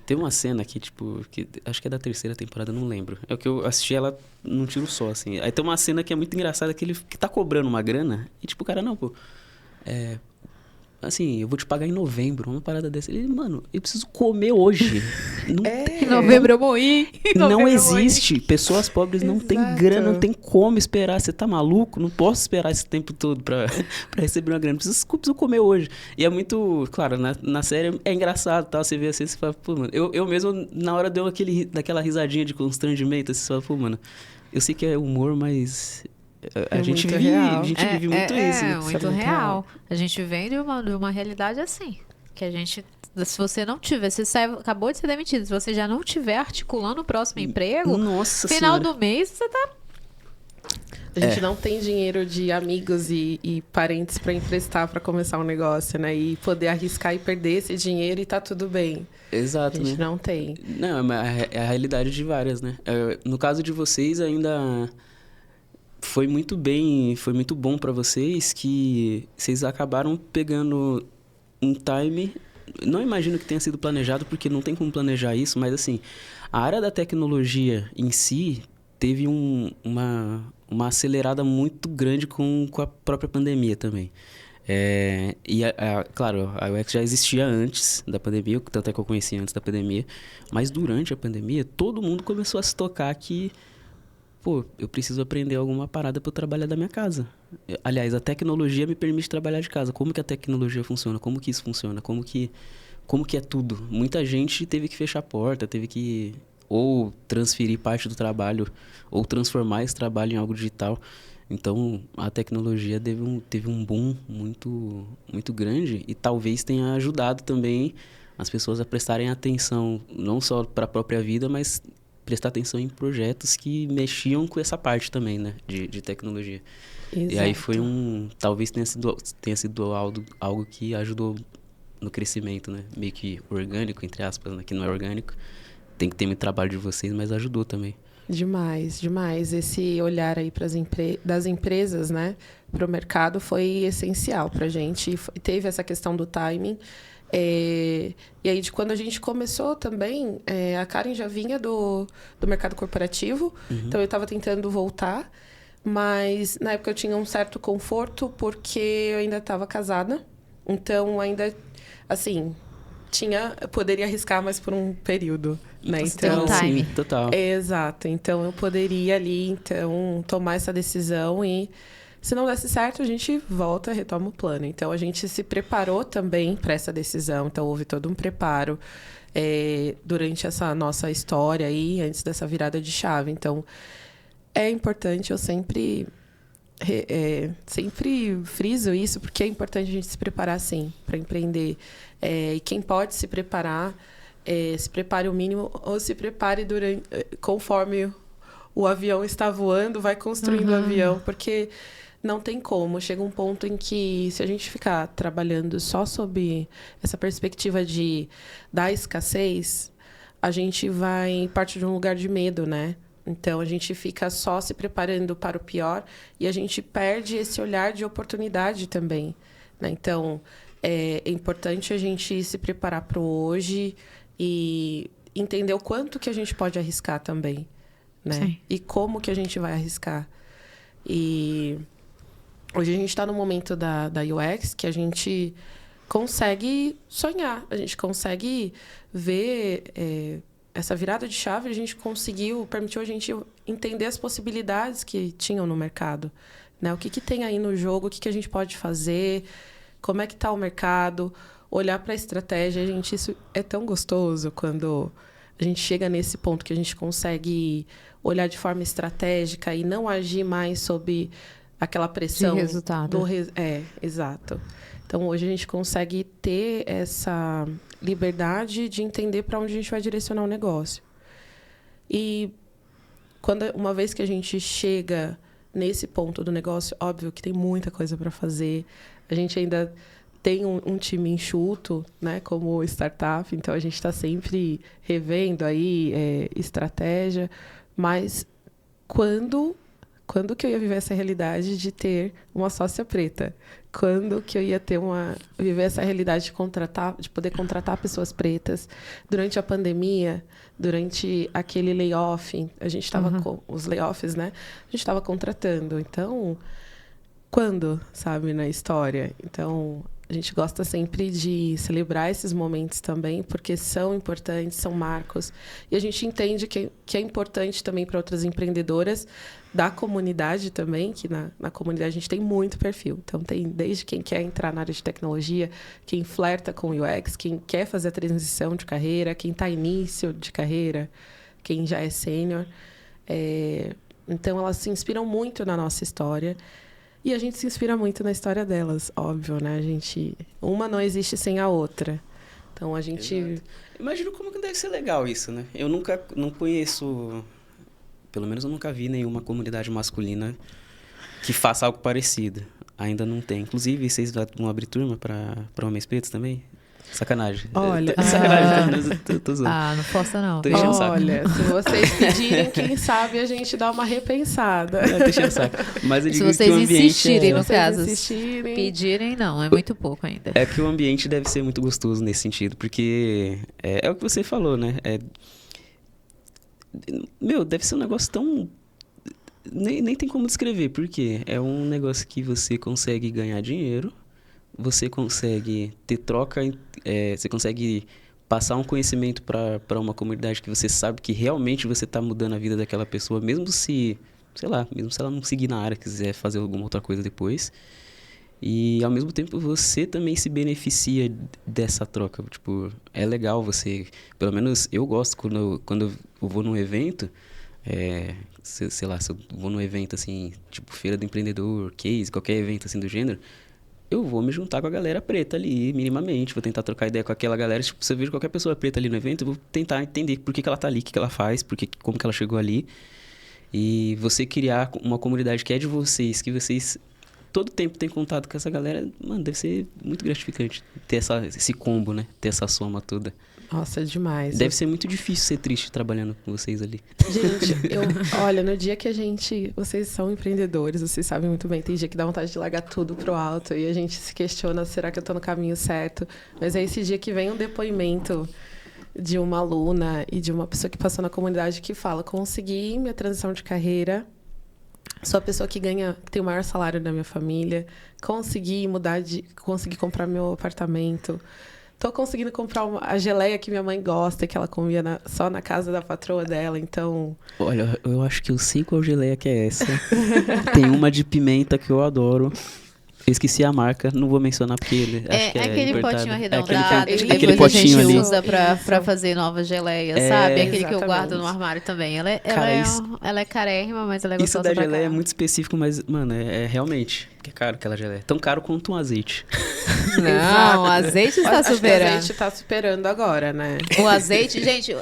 S2: Tem uma cena aqui, tipo, que acho que é da 3ª temporada, não lembro. É o que eu assisti ela num tiro só, assim. Aí tem uma cena que é muito engraçada, que ele que tá cobrando uma grana, e tipo, o cara, não, pô, assim, eu vou te pagar em novembro, uma parada dessa. Ele, mano, eu preciso comer hoje.
S1: Em novembro eu morri.
S2: Não existe. Pessoas pobres não têm grana, não tem como esperar. Você tá maluco? Não posso esperar esse tempo todo pra receber uma grana. Preciso comer hoje. E é muito... Claro, na série é engraçado, tá? Você vê assim, você fala, pô, mano... Eu mesmo, na hora, deu daquela risadinha de constrangimento. Assim, você fala, pô, mano, eu sei que é humor, mas... A gente vive muito isso.
S1: É muito real. A gente vem de uma realidade assim. Que a gente... Se você não tiver... Você acabou de ser demitido. Se você já não tiver articulando o próximo emprego...
S2: Nossa
S1: final
S2: senhora.
S1: do mês, você tá...
S3: A gente não tem dinheiro de amigos e parentes para emprestar para começar um negócio, né? E poder arriscar e perder esse dinheiro e tá tudo bem.
S2: Exato,
S3: A gente não tem.
S2: Não, é a realidade de várias, né? No caso de vocês, ainda... Foi muito bom para vocês que vocês acabaram pegando um time... Não imagino que tenha sido planejado, porque não tem como planejar isso, mas assim, a área da tecnologia em si teve uma acelerada muito grande com a própria pandemia também. Claro, a UX já existia antes da pandemia, tanto é que eu conheci antes da pandemia, mas durante a pandemia, todo mundo começou a se tocar que pô, eu preciso aprender alguma parada para eu trabalhar da minha casa. Aliás, a tecnologia me permite trabalhar de casa. Como que a tecnologia funciona? Como que isso funciona? Como que é tudo? Muita gente teve que fechar a porta, teve que ou transferir parte do trabalho, ou transformar esse trabalho em algo digital. Então, a tecnologia teve um boom muito, muito grande e talvez tenha ajudado também as pessoas a prestarem atenção, não só para a própria vida, mas prestar atenção em projetos que mexiam com essa parte também, né? De tecnologia.
S3: Exato.
S2: E aí foi talvez tenha sido algo que ajudou no crescimento, né? Meio que orgânico, entre aspas, né? Que não é orgânico. Tem que ter muito trabalho de vocês, mas ajudou também.
S3: Demais, demais. Esse olhar aí das empresas, né, para o mercado foi essencial para a gente. Teve essa questão do timing. E aí, de quando a gente começou também, a Karen já vinha do mercado corporativo, então eu estava tentando voltar, mas na época eu tinha um certo conforto porque eu ainda estava casada, então ainda, assim, poderia arriscar mais por um período, né?
S1: Você tem um
S3: Então,
S1: time.
S2: Sim, total.
S3: exato. Então, eu poderia ali, então, tomar essa decisão e, se não desse certo, a gente volta, retoma o plano. Então, a gente se preparou também para essa decisão. Então, houve todo um preparo durante essa nossa história aí, antes dessa virada de chave. Então, é importante, eu sempre friso isso, porque é importante a gente se preparar, sim, para empreender. E quem pode se preparar, se prepare o mínimo, ou se prepare conforme o avião está voando, vai construindo o avião, porque não tem como. Chega um ponto em que, se a gente ficar trabalhando só sob essa perspectiva da escassez, a gente vai partir de um lugar de medo, né? Então, a gente fica só se preparando para o pior e a gente perde esse olhar de oportunidade também, né? Então, é importante a gente se preparar para o hoje e entender o quanto que a gente pode arriscar também, né?
S1: Sim.
S3: E como que a gente vai arriscar. E hoje a gente está no momento da UX que a gente consegue sonhar, a gente consegue ver essa virada de chave, a gente permitiu a gente entender as possibilidades que tinham no mercado, né? O que tem aí no jogo, o que a gente pode fazer, como é que está o mercado, olhar para a estratégia. Gente, isso é tão gostoso quando a gente chega nesse ponto que a gente consegue olhar de forma estratégica e não agir mais sob aquela pressão.
S1: De resultado.
S3: Exato. Então, hoje a gente consegue ter essa liberdade de entender para onde a gente vai direcionar o negócio. E uma vez que a gente chega nesse ponto do negócio, óbvio que tem muita coisa para fazer. A gente ainda tem um time enxuto, né, como startup, então a gente está sempre revendo aí estratégia. Mas quando que eu ia viver essa realidade de ter uma sócia preta? Quando que eu ia viver essa realidade de poder contratar pessoas pretas? Durante a pandemia, durante aquele layoff, a gente estava com os layoffs, né? A gente estava contratando. Então, quando, sabe, na história? Então, a gente gosta sempre de celebrar esses momentos também, porque são importantes, são marcos. E a gente entende que é importante também para outras empreendedoras da comunidade também, que na comunidade a gente tem muito perfil. Então, tem desde quem quer entrar na área de tecnologia, quem flerta com UX, quem quer fazer a transição de carreira, quem está início de carreira, quem já é sênior. Então, elas se inspiram muito na nossa história. E a gente se inspira muito na história delas, óbvio, né? Uma não existe sem a outra. Então, a gente...
S2: Exato. Imagino como que deve ser legal isso, né? Eu não conheço... Pelo menos eu nunca vi nenhuma comunidade masculina que faça algo parecido. Ainda não tem. Inclusive, vocês vão abrir turma para homens pretos também? Sacanagem.
S3: Olha...
S2: Sacanagem, tô zoando.
S1: Não possa não.
S2: Tô enchendo o saco.
S3: Olha, se vocês pedirem, quem sabe a gente dá uma repensada.
S2: Tô enchendo o saco. Mas eu
S1: Se
S2: digo que
S1: vocês
S2: o ambiente
S1: insistirem, no caso.
S3: Insistirem.
S1: Pedirem, não. É muito pouco ainda.
S2: É que o ambiente deve ser muito gostoso nesse sentido, porque é o que você falou, né? Deve ser um negócio tão... Nem tem como descrever, porque é um negócio que você consegue ganhar dinheiro, você consegue ter troca, você consegue passar um conhecimento para uma comunidade que você sabe que realmente você está mudando a vida daquela pessoa, mesmo se ela não seguir na área, quiser fazer alguma outra coisa depois. E, ao mesmo tempo, você também se beneficia dessa troca. Tipo, é legal você... Pelo menos eu gosto quando eu vou num evento... se eu vou num evento, assim, tipo Feira do Empreendedor, Case, qualquer evento assim do gênero... eu vou me juntar com a galera preta ali, minimamente. Vou tentar trocar ideia com aquela galera. Tipo, se eu vejo qualquer pessoa preta ali no evento, eu vou tentar entender por que ela tá ali, o que ela faz, como que ela chegou ali. E você criar uma comunidade que é de vocês, que vocês todo tempo têm contato com essa galera, mano, deve ser muito gratificante ter esse combo, né? Ter essa soma toda.
S3: Nossa, demais.
S2: Deve ser muito difícil ser triste trabalhando com vocês ali.
S3: Gente, olha, no dia que vocês são empreendedores, vocês sabem muito bem, tem dia que dá vontade de largar tudo pro alto e a gente se questiona, será que eu tô no caminho certo? Mas é esse dia que vem um depoimento de uma aluna e de uma pessoa que passou na comunidade que fala, consegui minha transição de carreira, sou a pessoa que tem o maior salário da minha família, consegui comprar meu apartamento, tô conseguindo comprar a geleia que minha mãe gosta, que ela comia só na casa da patroa dela, então...
S2: Olha, eu acho que eu sei qual geleia que é essa. Tem uma de pimenta que eu adoro. Eu esqueci a marca, não vou mencionar porque acho que é
S1: aquele
S2: importado.
S1: potinho arredondado que
S2: aquele
S1: depois
S2: potinho
S1: a gente
S2: ali.
S1: usa pra fazer novas geleias, sabe? Aquele que eu
S3: Exatamente.
S1: guardo no armário também. Ela
S2: Cara,
S1: ela é carérrima, mas ela é
S2: Isso
S1: gostosa
S2: da
S1: pra
S2: geleia é
S1: caramba.
S2: muito específico, mas, mano, é realmente... Que é caro aquela geleia. Tão caro quanto um azeite.
S1: Não, o azeite está
S3: Acho que o
S1: superando.
S3: azeite tá superando agora, né?
S1: O azeite, gente,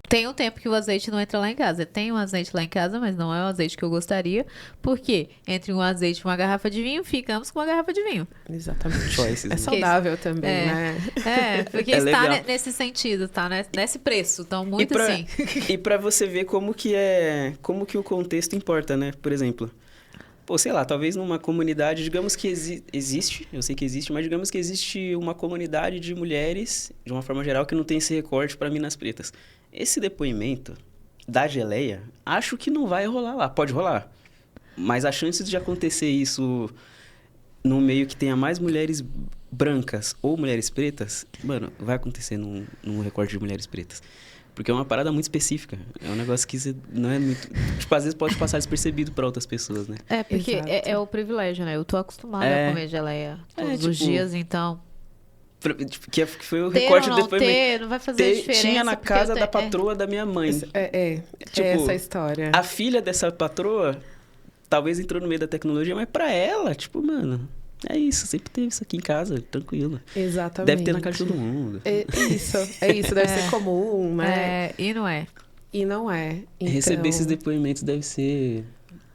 S1: tem um tempo que o azeite não entra lá em casa. Tem um azeite lá em casa, mas não é o azeite que eu gostaria. Por quê? Entre um azeite e uma garrafa de vinho, ficamos com uma garrafa de vinho.
S3: Exatamente.
S2: Choices, né?
S3: É saudável também,
S1: É.
S3: né?
S1: Porque
S2: É
S1: está
S2: legal.
S1: nesse sentido, tá nesse preço. Então, muito
S2: pra,
S1: assim.
S2: E pra você ver como que o contexto importa, né? Por exemplo, pô, sei lá, talvez numa comunidade, digamos que existe, eu sei que existe, mas digamos que existe uma comunidade de mulheres, de uma forma geral, que não tem esse recorte para Minas Pretas. Esse depoimento da geleia, acho que não vai rolar lá. Pode rolar, mas a chance de acontecer isso num meio que tenha mais mulheres brancas ou mulheres pretas, mano, vai acontecer num recorte de mulheres pretas. Porque é uma parada muito específica. É um negócio que não é muito... Tipo, às vezes pode passar despercebido para outras pessoas, né?
S1: É, porque
S3: Exato.
S1: é o privilégio, né? Eu tô acostumada
S2: É.
S1: a comer geleia todos
S2: tipo,
S1: os dias, então...
S2: Que foi o
S1: Ter
S2: recorte
S1: ou
S2: do
S1: não
S2: depoimento.
S1: ter, não vai fazer diferença.
S2: Tinha na
S1: porque
S2: casa
S1: eu
S2: da
S1: te-
S2: patroa da minha mãe.
S3: É
S2: Tipo,
S3: essa a história.
S2: A filha dessa patroa talvez entrou no meio da tecnologia, mas pra ela, tipo, mano, é isso. Sempre teve isso aqui em casa, tranquilo.
S3: Exatamente.
S2: Deve ter na casa de todo mundo.
S3: É isso. Deve ser comum, né?
S1: E não é.
S3: E não é. Então,
S2: Receber esses depoimentos deve ser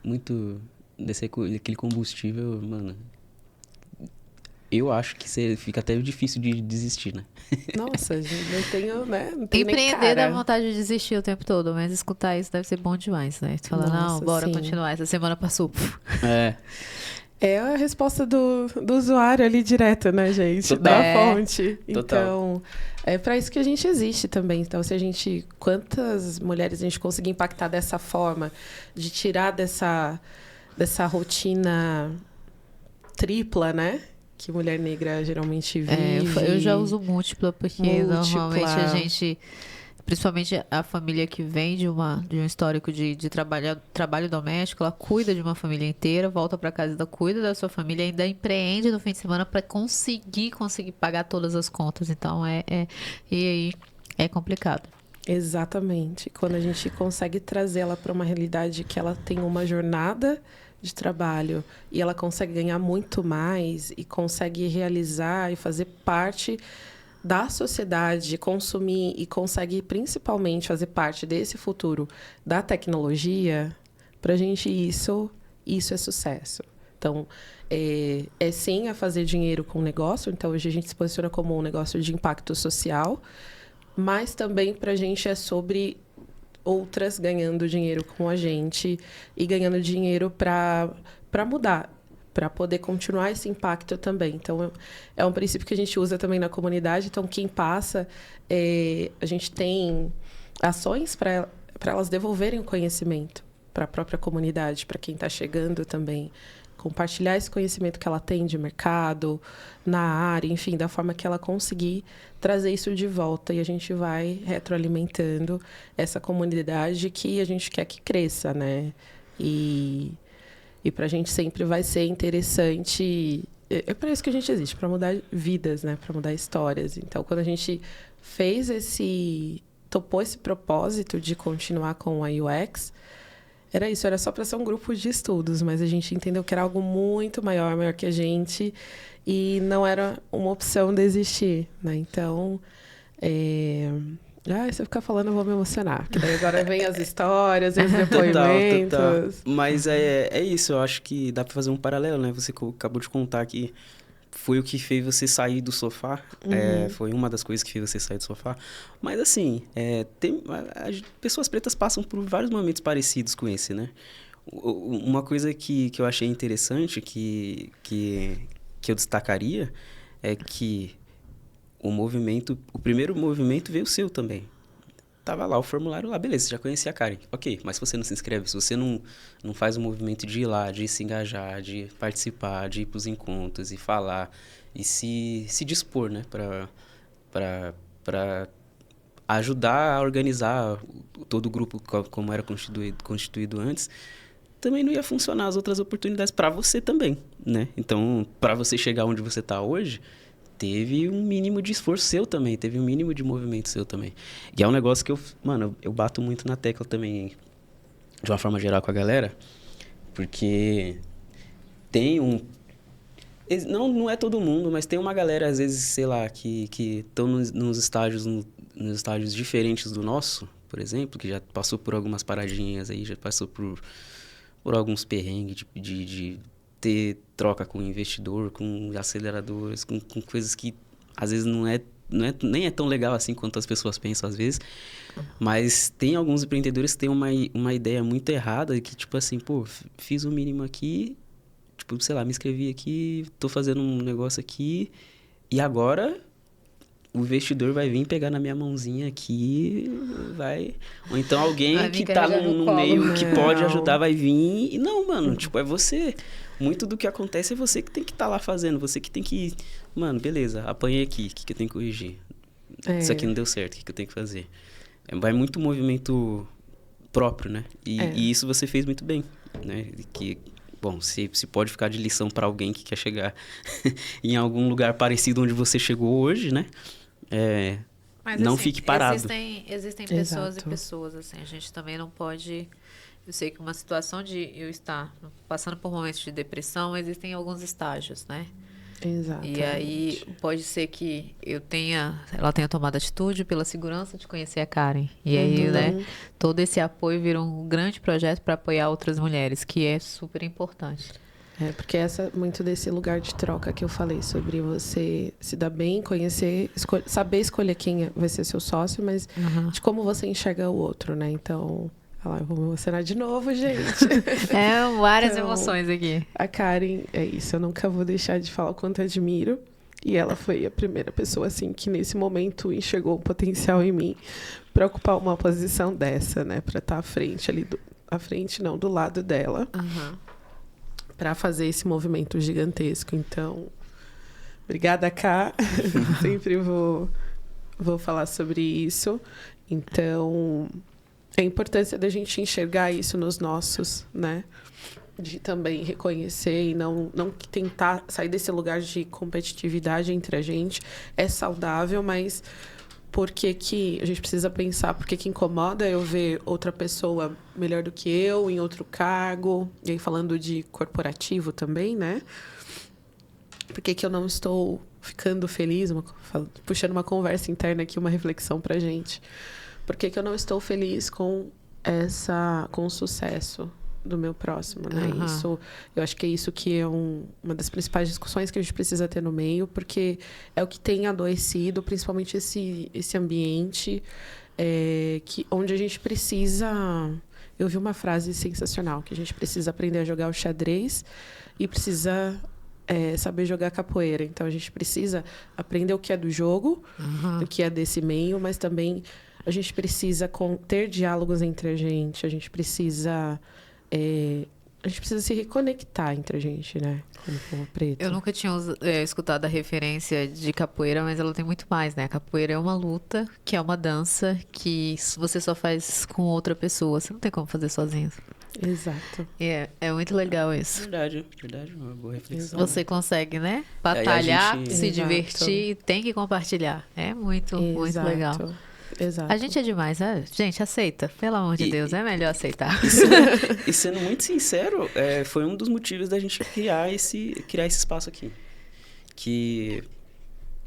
S2: muito... Deve ser aquele combustível, mano... Eu acho que fica até difícil de desistir, né?
S3: Nossa, gente, não tenho, né? Não tenho nem
S1: Empreender dá
S3: cara.
S1: vontade de desistir o tempo todo, mas escutar isso deve ser bom demais, né? Tu fala,
S3: Nossa,
S1: não, bora
S3: sim.
S1: continuar. Essa semana passou.
S2: É.
S3: É a resposta do usuário ali direto, né, gente?
S2: Total.
S3: Da
S1: É.
S3: fonte.
S2: Total.
S3: Então, é para isso que a gente existe também. Então, quantas mulheres a gente conseguir impactar dessa forma, de tirar dessa rotina tripla, né? Que mulher negra geralmente vive.
S1: Eu já uso múltipla, porque
S3: Múltipla.
S1: normalmente a gente, principalmente a família que vem de um histórico de trabalho doméstico, ela cuida de uma família inteira, volta para casa, ainda cuida da sua família, ainda empreende no fim de semana para conseguir pagar todas as contas. Então, e aí é complicado.
S3: Exatamente. Quando a gente consegue trazer ela para uma realidade que ela tem uma jornada de trabalho e ela consegue ganhar muito mais e consegue realizar e fazer parte da sociedade, consumir e consegue principalmente fazer parte desse futuro da tecnologia, para a gente isso é sucesso. Então, é sim a fazer dinheiro com o negócio. Então, hoje a gente se posiciona como um negócio de impacto social, mas também para a gente é sobre outras ganhando dinheiro com a gente e ganhando dinheiro para mudar, para poder continuar esse impacto também. Então, é um princípio que a gente usa também na comunidade. Então, quem passa, a gente tem ações para elas devolverem o conhecimento para a própria comunidade, para quem está chegando também. Compartilhar esse conhecimento que ela tem de mercado, na área, enfim, da forma que ela conseguir trazer isso de volta. E a gente vai retroalimentando essa comunidade que a gente quer que cresça, né? E para a gente sempre vai ser interessante. É para isso que a gente existe, para mudar vidas, né? Para mudar histórias. Então, quando a gente topou esse propósito de continuar com a UX, era isso, era só para ser um grupo de estudos, mas a gente entendeu que era algo muito maior, maior que a gente, e não era uma opção desistir, né? Então, se eu ficar falando, eu vou me emocionar, porque daí agora vem as histórias, os depoimentos.
S2: Total. Mas é isso, eu acho que dá para fazer um paralelo, né? Você acabou de contar que foi o que fez você sair do sofá. Foi uma das coisas que fez você sair do sofá. Mas, assim, pessoas pretas passam por vários momentos parecidos com esse, né? Uma coisa que eu achei interessante, que eu destacaria, é que o primeiro movimento veio seu também. Tava lá o formulário lá, beleza, você já conhecia a Karen. Ok, mas se você não se inscreve, se você não faz o movimento de ir lá, de se engajar, de participar, de ir pros encontros e falar e se dispor, né, para ajudar a organizar todo o grupo como era constituído antes, também não ia funcionar as outras oportunidades para você também, né? Então, para você chegar onde você tá hoje, teve um mínimo de esforço seu também, teve um mínimo de movimento seu também. E é um negócio que eu bato muito na tecla também, de uma forma geral com a galera, porque tem não é todo mundo, mas tem uma galera, às vezes, sei lá, que estão nos estágios diferentes do nosso, por exemplo, que já passou por algumas paradinhas aí, já passou por alguns perrengues de ter troca com investidor, com aceleradoras, com coisas que às vezes nem é tão legal assim quanto as pessoas pensam às vezes, mas tem alguns empreendedores que têm uma ideia muito errada, que tipo assim, pô, fiz o mínimo aqui, tipo, sei lá, me inscrevi aqui, tô fazendo um negócio aqui, e agora o investidor vai vir pegar na minha mãozinha aqui, ou então alguém que tá no meio que pode ajudar vai vir, e não, mano, tipo, é você. Muito do que acontece é você que tem que estar lá fazendo, você que tem que... Mano, beleza, apanhei aqui, o que eu tenho que corrigir? Isso aqui não deu certo, o que eu tenho que fazer? Vai muito movimento próprio, né? E isso você fez muito bem, né? Que, bom, se pode ficar de lição para alguém que quer chegar em algum lugar parecido onde você chegou hoje, né?
S1: Mas,
S2: não
S1: assim,
S2: fique parado.
S1: Existem pessoas e pessoas, assim, a gente também não pode... Eu sei que uma situação de eu estar passando por momentos de depressão, existem alguns estágios, né?
S3: Exatamente.
S1: E aí pode ser que ela tenha tomado atitude pela segurança de conhecer a Karen. E aí, né, todo esse apoio vira um grande projeto para apoiar outras mulheres, que é super importante.
S3: Porque muito desse lugar de troca que eu falei, sobre você se dar bem, conhecer, saber escolher quem vai ser seu sócio, mas de como você enxerga o outro, né? Então... eu vou me emocionar de novo, gente.
S1: Várias emoções aqui.
S3: A Karen, é isso. Eu nunca vou deixar de falar o quanto admiro. E ela foi a primeira pessoa, assim, que nesse momento enxergou o potencial em mim para ocupar uma posição dessa, né? Para estar à frente ali, do lado dela. Para fazer esse movimento gigantesco. Então, obrigada, Ká. Sempre vou falar sobre isso. Então... a importância da gente enxergar isso nos nossos, né? De também reconhecer e não tentar sair desse lugar de competitividade entre a gente. É saudável, mas por que a gente precisa pensar? Por que incomoda eu ver outra pessoa melhor do que eu, em outro cargo? E aí falando de corporativo também, né? Por que eu não estou ficando feliz? Puxando uma conversa interna aqui, uma reflexão pra gente. Por que eu não estou feliz com o sucesso do meu próximo, né? Isso, eu acho que é isso que é uma das principais discussões que a gente precisa ter no meio, porque é o que tem adoecido, principalmente esse ambiente onde a gente precisa... Eu vi uma frase sensacional, que a gente precisa aprender a jogar o xadrez e precisa... saber jogar capoeira. Então, a gente precisa aprender o que é do jogo, o que é desse meio, mas também a gente precisa ter diálogos entre a gente precisa se reconectar entre a gente, né? Como povo preto.
S1: Eu nunca tinha escutado a referência de capoeira, mas ela tem muito mais, né? A capoeira é uma luta, que é uma dança que você só faz com outra pessoa. Você não tem como fazer sozinho.
S3: Exato.
S1: É muito legal isso.
S2: Verdade, uma boa reflexão.
S1: Você consegue, né? Batalhar, se
S3: Exato.
S1: divertir, tem que compartilhar. É muito legal.
S3: exato.
S1: A gente é demais, né? Gente, aceita. Pelo amor de Deus, é melhor aceitar.
S2: E sendo muito sincero, foi um dos motivos da gente criar esse espaço aqui. Que,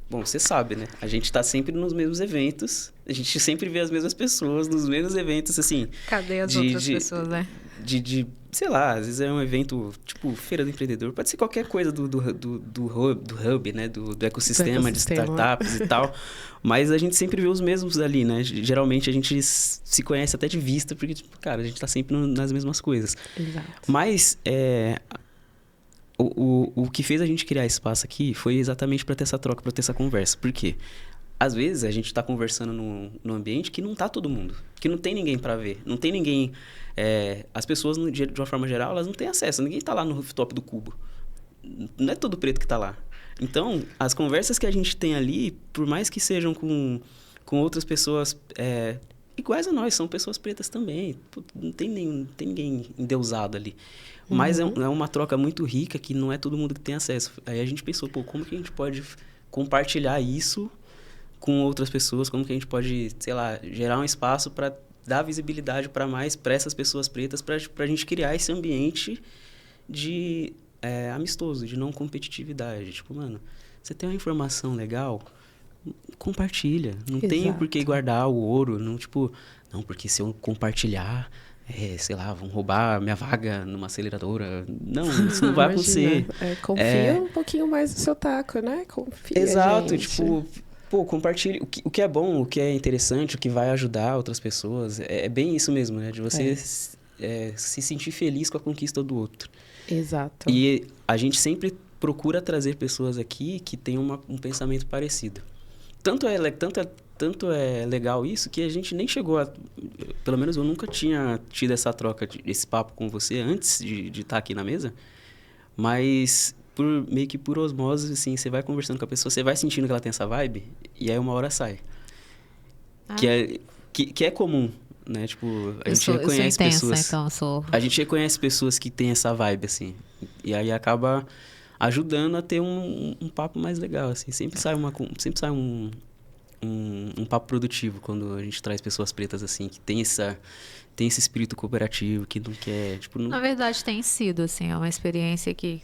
S2: bom, você sabe, né? A gente tá sempre nos mesmos eventos, a gente sempre vê as mesmas pessoas nos mesmos eventos, assim...
S1: Cadê as outras pessoas, né?
S2: Sei lá, às vezes é um evento, tipo, Feira do Empreendedor, pode ser qualquer coisa do hub, né? Do ecossistema de startups e tal. Mas a gente sempre vê os mesmos ali, né? Geralmente a gente se conhece até de vista, porque, tipo, cara, a gente tá sempre nas mesmas coisas.
S3: Exato.
S2: Mas o que fez a gente criar esse espaço aqui foi exatamente para ter essa troca, para ter essa conversa. Por quê? Às vezes a gente está conversando num ambiente que não tá todo mundo, que não tem ninguém para ver, não tem ninguém... as pessoas, de uma forma geral, elas não têm acesso, ninguém tá lá no rooftop do Cubo. Não é todo preto que tá lá. Então, as conversas que a gente tem ali, por mais que sejam com outras pessoas iguais a nós, são pessoas pretas também. Não tem ninguém endeusado ali. Mas é uma troca muito rica que não é todo mundo que tem acesso. Aí a gente pensou, como que a gente pode compartilhar isso com outras pessoas? Como que a gente pode, sei lá, gerar um espaço para dar visibilidade para essas pessoas pretas, para a gente criar esse ambiente de amistoso, de não competitividade. Tipo, mano, você tem uma informação legal, compartilha. Não tem por que guardar o ouro. Não, porque se eu compartilhar, sei lá, vão roubar minha vaga numa aceleradora. Não, isso não vai acontecer.
S3: Confia um pouquinho mais no seu taco, né? Confia,
S2: exato,
S3: gente.
S2: Tipo... compartilhe o que é bom, o que é interessante, o que vai ajudar outras pessoas. É bem isso mesmo, né? De você se sentir feliz com a conquista do outro.
S3: Exato.
S2: E a gente sempre procura trazer pessoas aqui que tenham um pensamento parecido. Tanto é legal isso que a gente nem chegou a... Pelo menos eu nunca tinha tido essa troca, esse papo com você antes de estar aqui na mesa. Mas... meio que por osmose, assim, você vai conversando com a pessoa, você vai sentindo que ela tem essa vibe, e aí uma hora sai. Que é comum, né? Tipo, a gente reconhece pessoas...
S1: Então eu sou...
S2: A gente reconhece pessoas que têm essa vibe, assim. E aí acaba ajudando a ter um papo mais legal, assim. Sempre sai um papo produtivo quando a gente traz pessoas pretas, assim, que tem esse espírito cooperativo, que não quer... Tipo, não...
S1: Na verdade, tem sido, assim, é uma experiência que...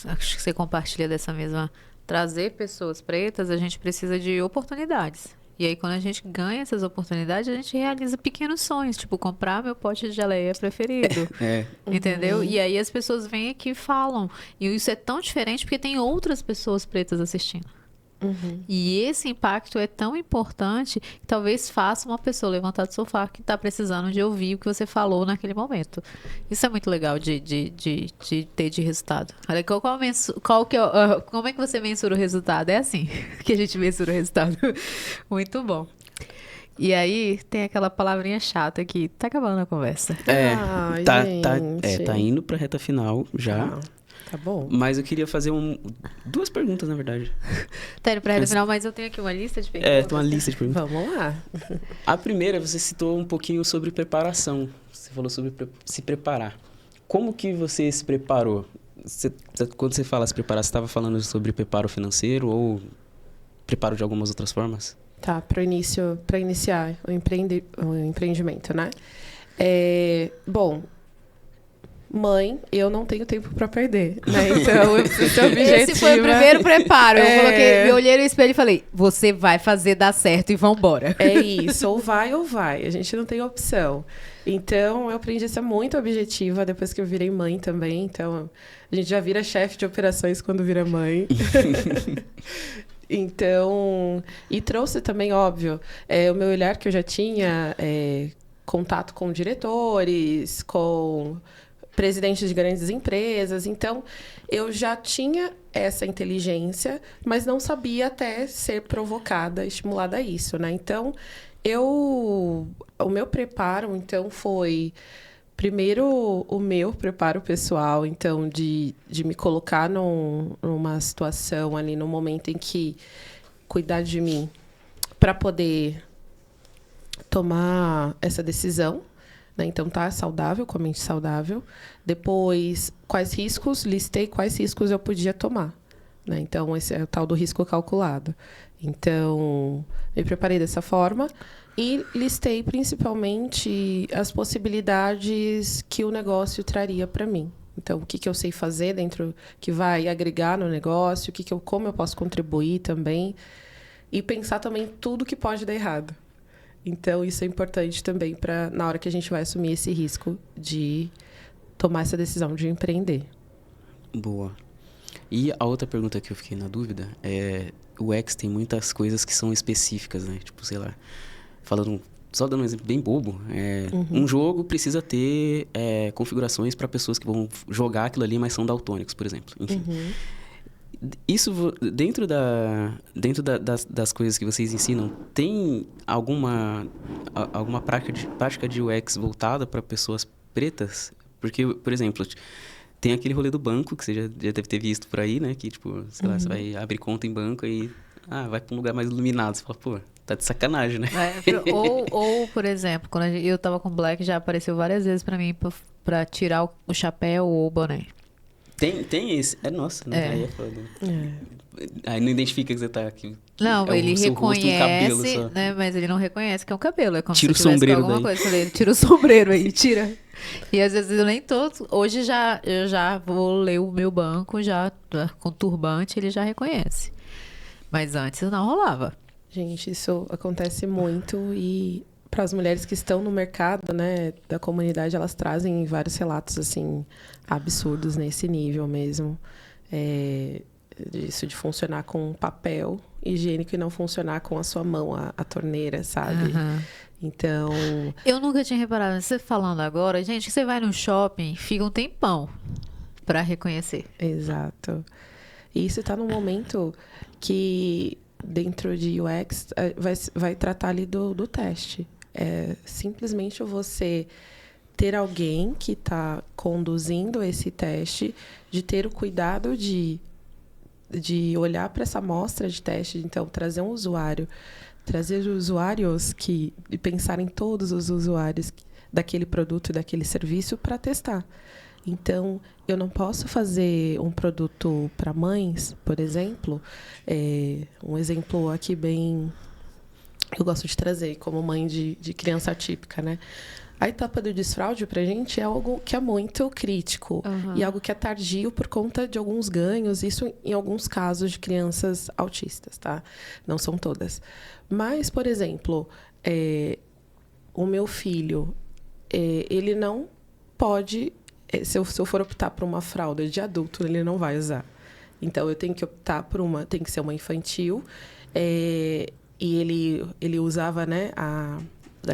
S1: Acho que você compartilha dessa mesma... Trazer pessoas pretas, a gente precisa de oportunidades. E aí, quando a gente ganha essas oportunidades, a gente realiza pequenos sonhos. Tipo, comprar meu pote de geleia preferido. Entendeu? E aí, as pessoas vêm aqui e falam. E isso é tão diferente porque tem outras pessoas pretas assistindo. E esse impacto é tão importante que talvez faça uma pessoa levantar do sofá que está precisando de ouvir o que você falou naquele momento. Isso é muito legal de ter de resultado. Olha, como é que você mensura o resultado? É assim que a gente mensura o resultado. Muito bom. E aí, tem aquela palavrinha chata que tá acabando a conversa.
S2: Tá indo pra reta final já.
S3: Tá bom.
S2: Mas eu queria fazer duas perguntas, na verdade.
S1: Tá indo pra reta final, mas eu tenho aqui uma lista de perguntas.
S2: Tem uma lista de perguntas.
S3: Vamos lá.
S2: A primeira, você citou um pouquinho sobre preparação. Você falou sobre se preparar. Como que você se preparou? Quando você fala se preparar, você estava falando sobre preparo financeiro ou preparo de algumas outras formas?
S3: Tá, para iniciar o empreendimento, né? Bom... Mãe, eu não tenho tempo para perder, né? Então, eu preciso ser objetiva.
S1: Esse foi o primeiro preparo. Eu olhei no espelho e falei, você vai fazer dar certo e vambora.
S3: É isso, ou vai. A gente não tem opção. Então, eu aprendi a ser muito objetiva depois que eu virei mãe também. Então, a gente já vira chefe de operações quando vira mãe. Então, e trouxe também, óbvio, o meu olhar que eu já tinha, contato com diretores, com... presidentes de grandes empresas. Então, eu já tinha essa inteligência, mas não sabia até ser provocada, estimulada a isso, né? Então, o meu preparo, então, foi... Primeiro, o meu preparo pessoal, então, de me colocar numa situação ali, no momento em que cuidar de mim para poder tomar essa decisão, né? Então, tá saudável, com a mente saudável. Depois, quais riscos? Listei quais riscos eu podia tomar, né? Então, esse é o tal do risco calculado. Então, me preparei dessa forma. E listei principalmente as possibilidades que o negócio traria para mim. Então, o que eu sei fazer dentro, que vai agregar no negócio, como eu posso contribuir também. E pensar também tudo que pode dar errado. Então, isso é importante também na hora que a gente vai assumir esse risco de tomar essa decisão de empreender.
S2: Boa. E a outra pergunta que eu fiquei na dúvida é... O UX tem muitas coisas que são específicas, né? Tipo, sei lá... Só dando um exemplo bem bobo, um jogo precisa ter configurações para pessoas que vão jogar aquilo ali, mas são daltônicos, por exemplo. Enfim. Isso, dentro das coisas que vocês ensinam, tem alguma prática de UX voltada para pessoas pretas? Porque, por exemplo, tem aquele rolê do banco, que você já deve ter visto por aí, né? Que, tipo, sei lá, você vai abrir conta em banco e... vai para um lugar mais iluminado. Você fala, pô, tá de sacanagem, né?
S1: Ou, por exemplo, quando eu tava com o Black, já apareceu várias vezes pra mim pra tirar o chapéu ou o boné.
S2: Tem esse. Nossa, né? Aí é foda. Aí não identifica que você tá aqui.
S1: Não, ele reconhece,
S2: cabelo só.
S1: né? Mas ele não reconhece que é um cabelo. É como
S2: tira
S1: se
S2: o sombreiro
S1: alguma
S2: daí.
S1: coisa. Eu falei, tira o sombreiro aí, tira. E às vezes eu nem tô. Hoje eu já vou ler o meu banco, já com turbante, ele já reconhece. Mas antes não rolava.
S3: Gente, isso acontece muito e para as mulheres que estão no mercado, né, da comunidade, elas trazem vários relatos, assim, absurdos nesse nível mesmo. Isso de funcionar com papel higiênico e não funcionar com a sua mão, a torneira, sabe? Então...
S1: Eu nunca tinha reparado, você falando agora, gente, você vai no shopping, fica um tempão para reconhecer.
S3: Exato. E isso está num momento que, dentro de UX, vai tratar ali do teste. É simplesmente você ter alguém que está conduzindo esse teste, de ter o cuidado de olhar para essa amostra de teste, então trazer um usuário, trazer usuários e pensar em todos os usuários daquele produto e daquele serviço para testar. Então, eu não posso fazer um produto para mães, por exemplo. Um exemplo aqui bem... Eu gosto de trazer como mãe de criança atípica, né? A etapa do desfraude, para a gente, é algo que é muito crítico. E algo que é tardio por conta de alguns ganhos. Isso em alguns casos de crianças autistas, tá? Não são todas. Mas, por exemplo, o meu filho, ele não pode... Se eu for optar por uma fralda de adulto, ele não vai usar. Então, eu tenho que optar por tem que ser uma infantil. E ele usava, né, a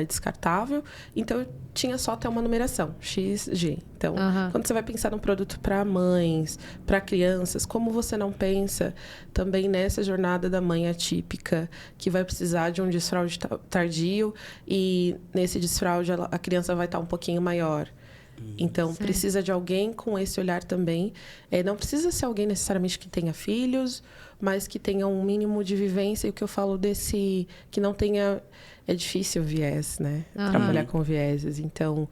S3: descartável. Então, tinha só até uma numeração, X, G. Então, quando você vai pensar num produto para mães, para crianças, como você não pensa também nessa jornada da mãe atípica, que vai precisar de um desfraude tardio, e nesse desfraude a criança vai estar um pouquinho maior. Então, precisa de alguém com esse olhar também. Não precisa ser alguém necessariamente que tenha filhos, mas que tenha um mínimo de vivência. E o que eu falo que não tenha... É difícil viés, né? Trabalhar com vieses. Então,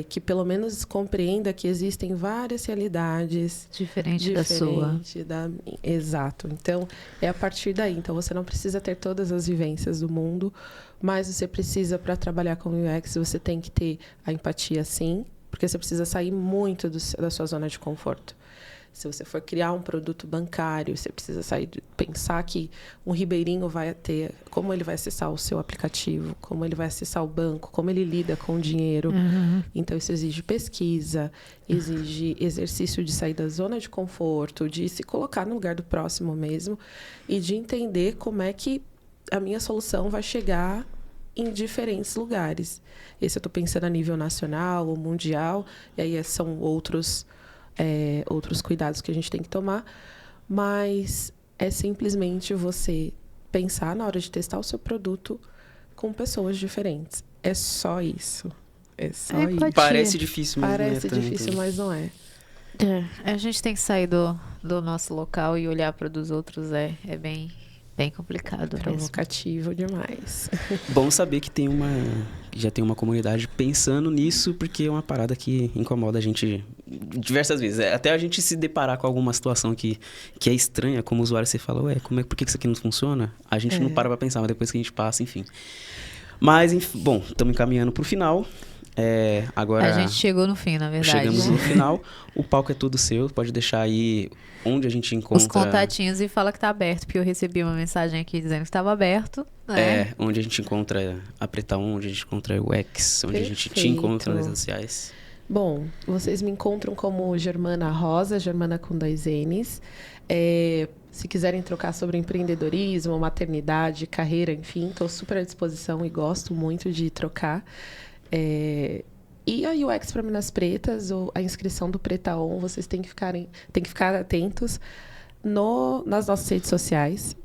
S3: que pelo menos compreenda que existem várias realidades...
S1: Diferente da sua.
S3: Exato. Então, é a partir daí. Então, você não precisa ter todas as vivências do mundo, mas você precisa, para trabalhar com UX, você tem que ter a empatia, sim, porque você precisa sair muito da sua zona de conforto. Se você for criar um produto bancário, você precisa pensar que um ribeirinho vai ter... Como ele vai acessar o seu aplicativo, como ele vai acessar o banco, como ele lida com o dinheiro. Então, isso exige pesquisa, exige exercício de sair da zona de conforto, de se colocar no lugar do próximo mesmo e de entender como é que a minha solução vai chegar em diferentes lugares. Esse eu estou pensando a nível nacional ou mundial, e aí são outros cuidados que a gente tem que tomar, mas é simplesmente você pensar na hora de testar o seu produto com pessoas diferentes. É só isso. É só isso.
S2: Parece difícil, mas
S3: Parece difícil, mas não é.
S1: A gente tem que sair do nosso local e olhar para dos outros. É bem complicado.
S3: Provocativo demais.
S2: Bom saber que já tem uma comunidade pensando nisso, porque é uma parada que incomoda a gente diversas vezes. Até a gente se deparar com alguma situação que é estranha, como usuário, você fala, por que isso aqui não funciona? A gente não para pra pensar, mas depois que a gente passa, enfim. Mas, bom, estamos encaminhando para o final. Agora
S1: A gente chegou no fim, na verdade.
S2: chegamos
S1: né?
S2: no final. O palco é todo seu. Pode deixar aí onde a gente encontra...
S1: Os contatinhos e fala que tá aberto, porque eu recebi uma mensagem aqui dizendo que estava aberto. Né?
S2: onde a gente encontra a Preta On, onde a gente encontra o X, onde a gente te encontra nas redes sociais.
S3: Bom, vocês me encontram como Germana Rosa, Germana com 2 N's. Se quiserem trocar sobre empreendedorismo, maternidade, carreira, enfim, estou super à disposição e gosto muito de trocar. E a UX para Minas Pretas, ou a inscrição do Preta On, vocês têm que ficar atentos nas nossas redes sociais.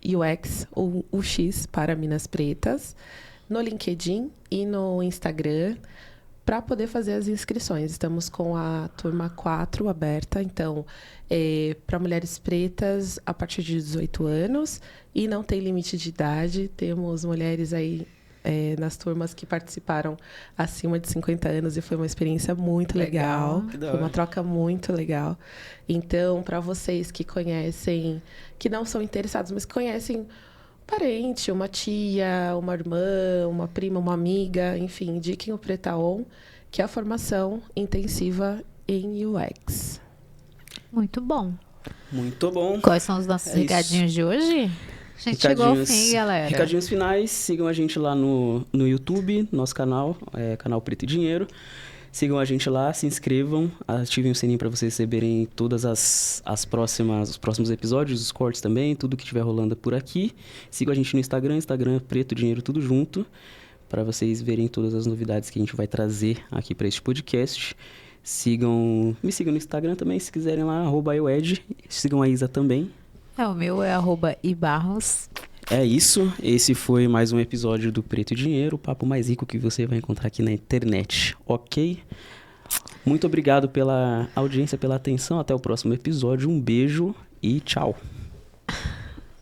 S3: UX ou UX para Minas Pretas, no LinkedIn e no Instagram, para poder fazer as inscrições. Estamos com a turma 4 aberta, então, para mulheres pretas a partir de 18 anos, e não tem limite de idade. Temos mulheres aí nas turmas que participaram acima de 50 anos e foi uma experiência muito legal. Foi uma troca muito legal. Então, para vocês que conhecem, que não são interessados, mas que conhecem um parente, uma tia, uma irmã, uma prima, uma amiga, enfim, indiquem o Preta On, que é a formação intensiva em UX.
S1: Muito bom.
S2: Muito bom.
S1: Quais são os nossos recadinhos de hoje? A gente chegou ao fim, galera.
S2: Recadinhos finais. Sigam a gente lá no YouTube, nosso canal, canal Preto e Dinheiro. Sigam a gente lá, se inscrevam, ativem o sininho para vocês receberem todas os próximos episódios, os cortes também, tudo que estiver rolando por aqui. Sigam a gente no Instagram Preto Dinheiro, tudo junto, para vocês verem todas as novidades que a gente vai trazer aqui para este podcast. Me sigam no Instagram também, se quiserem lá, @eued. Sigam a Isa também.
S1: O meu é @ibarros.
S2: É isso, esse foi mais um episódio do Preto e Dinheiro, o papo mais rico que você vai encontrar aqui na internet, ok? Muito obrigado pela audiência, pela atenção, até o próximo episódio, um beijo e tchau!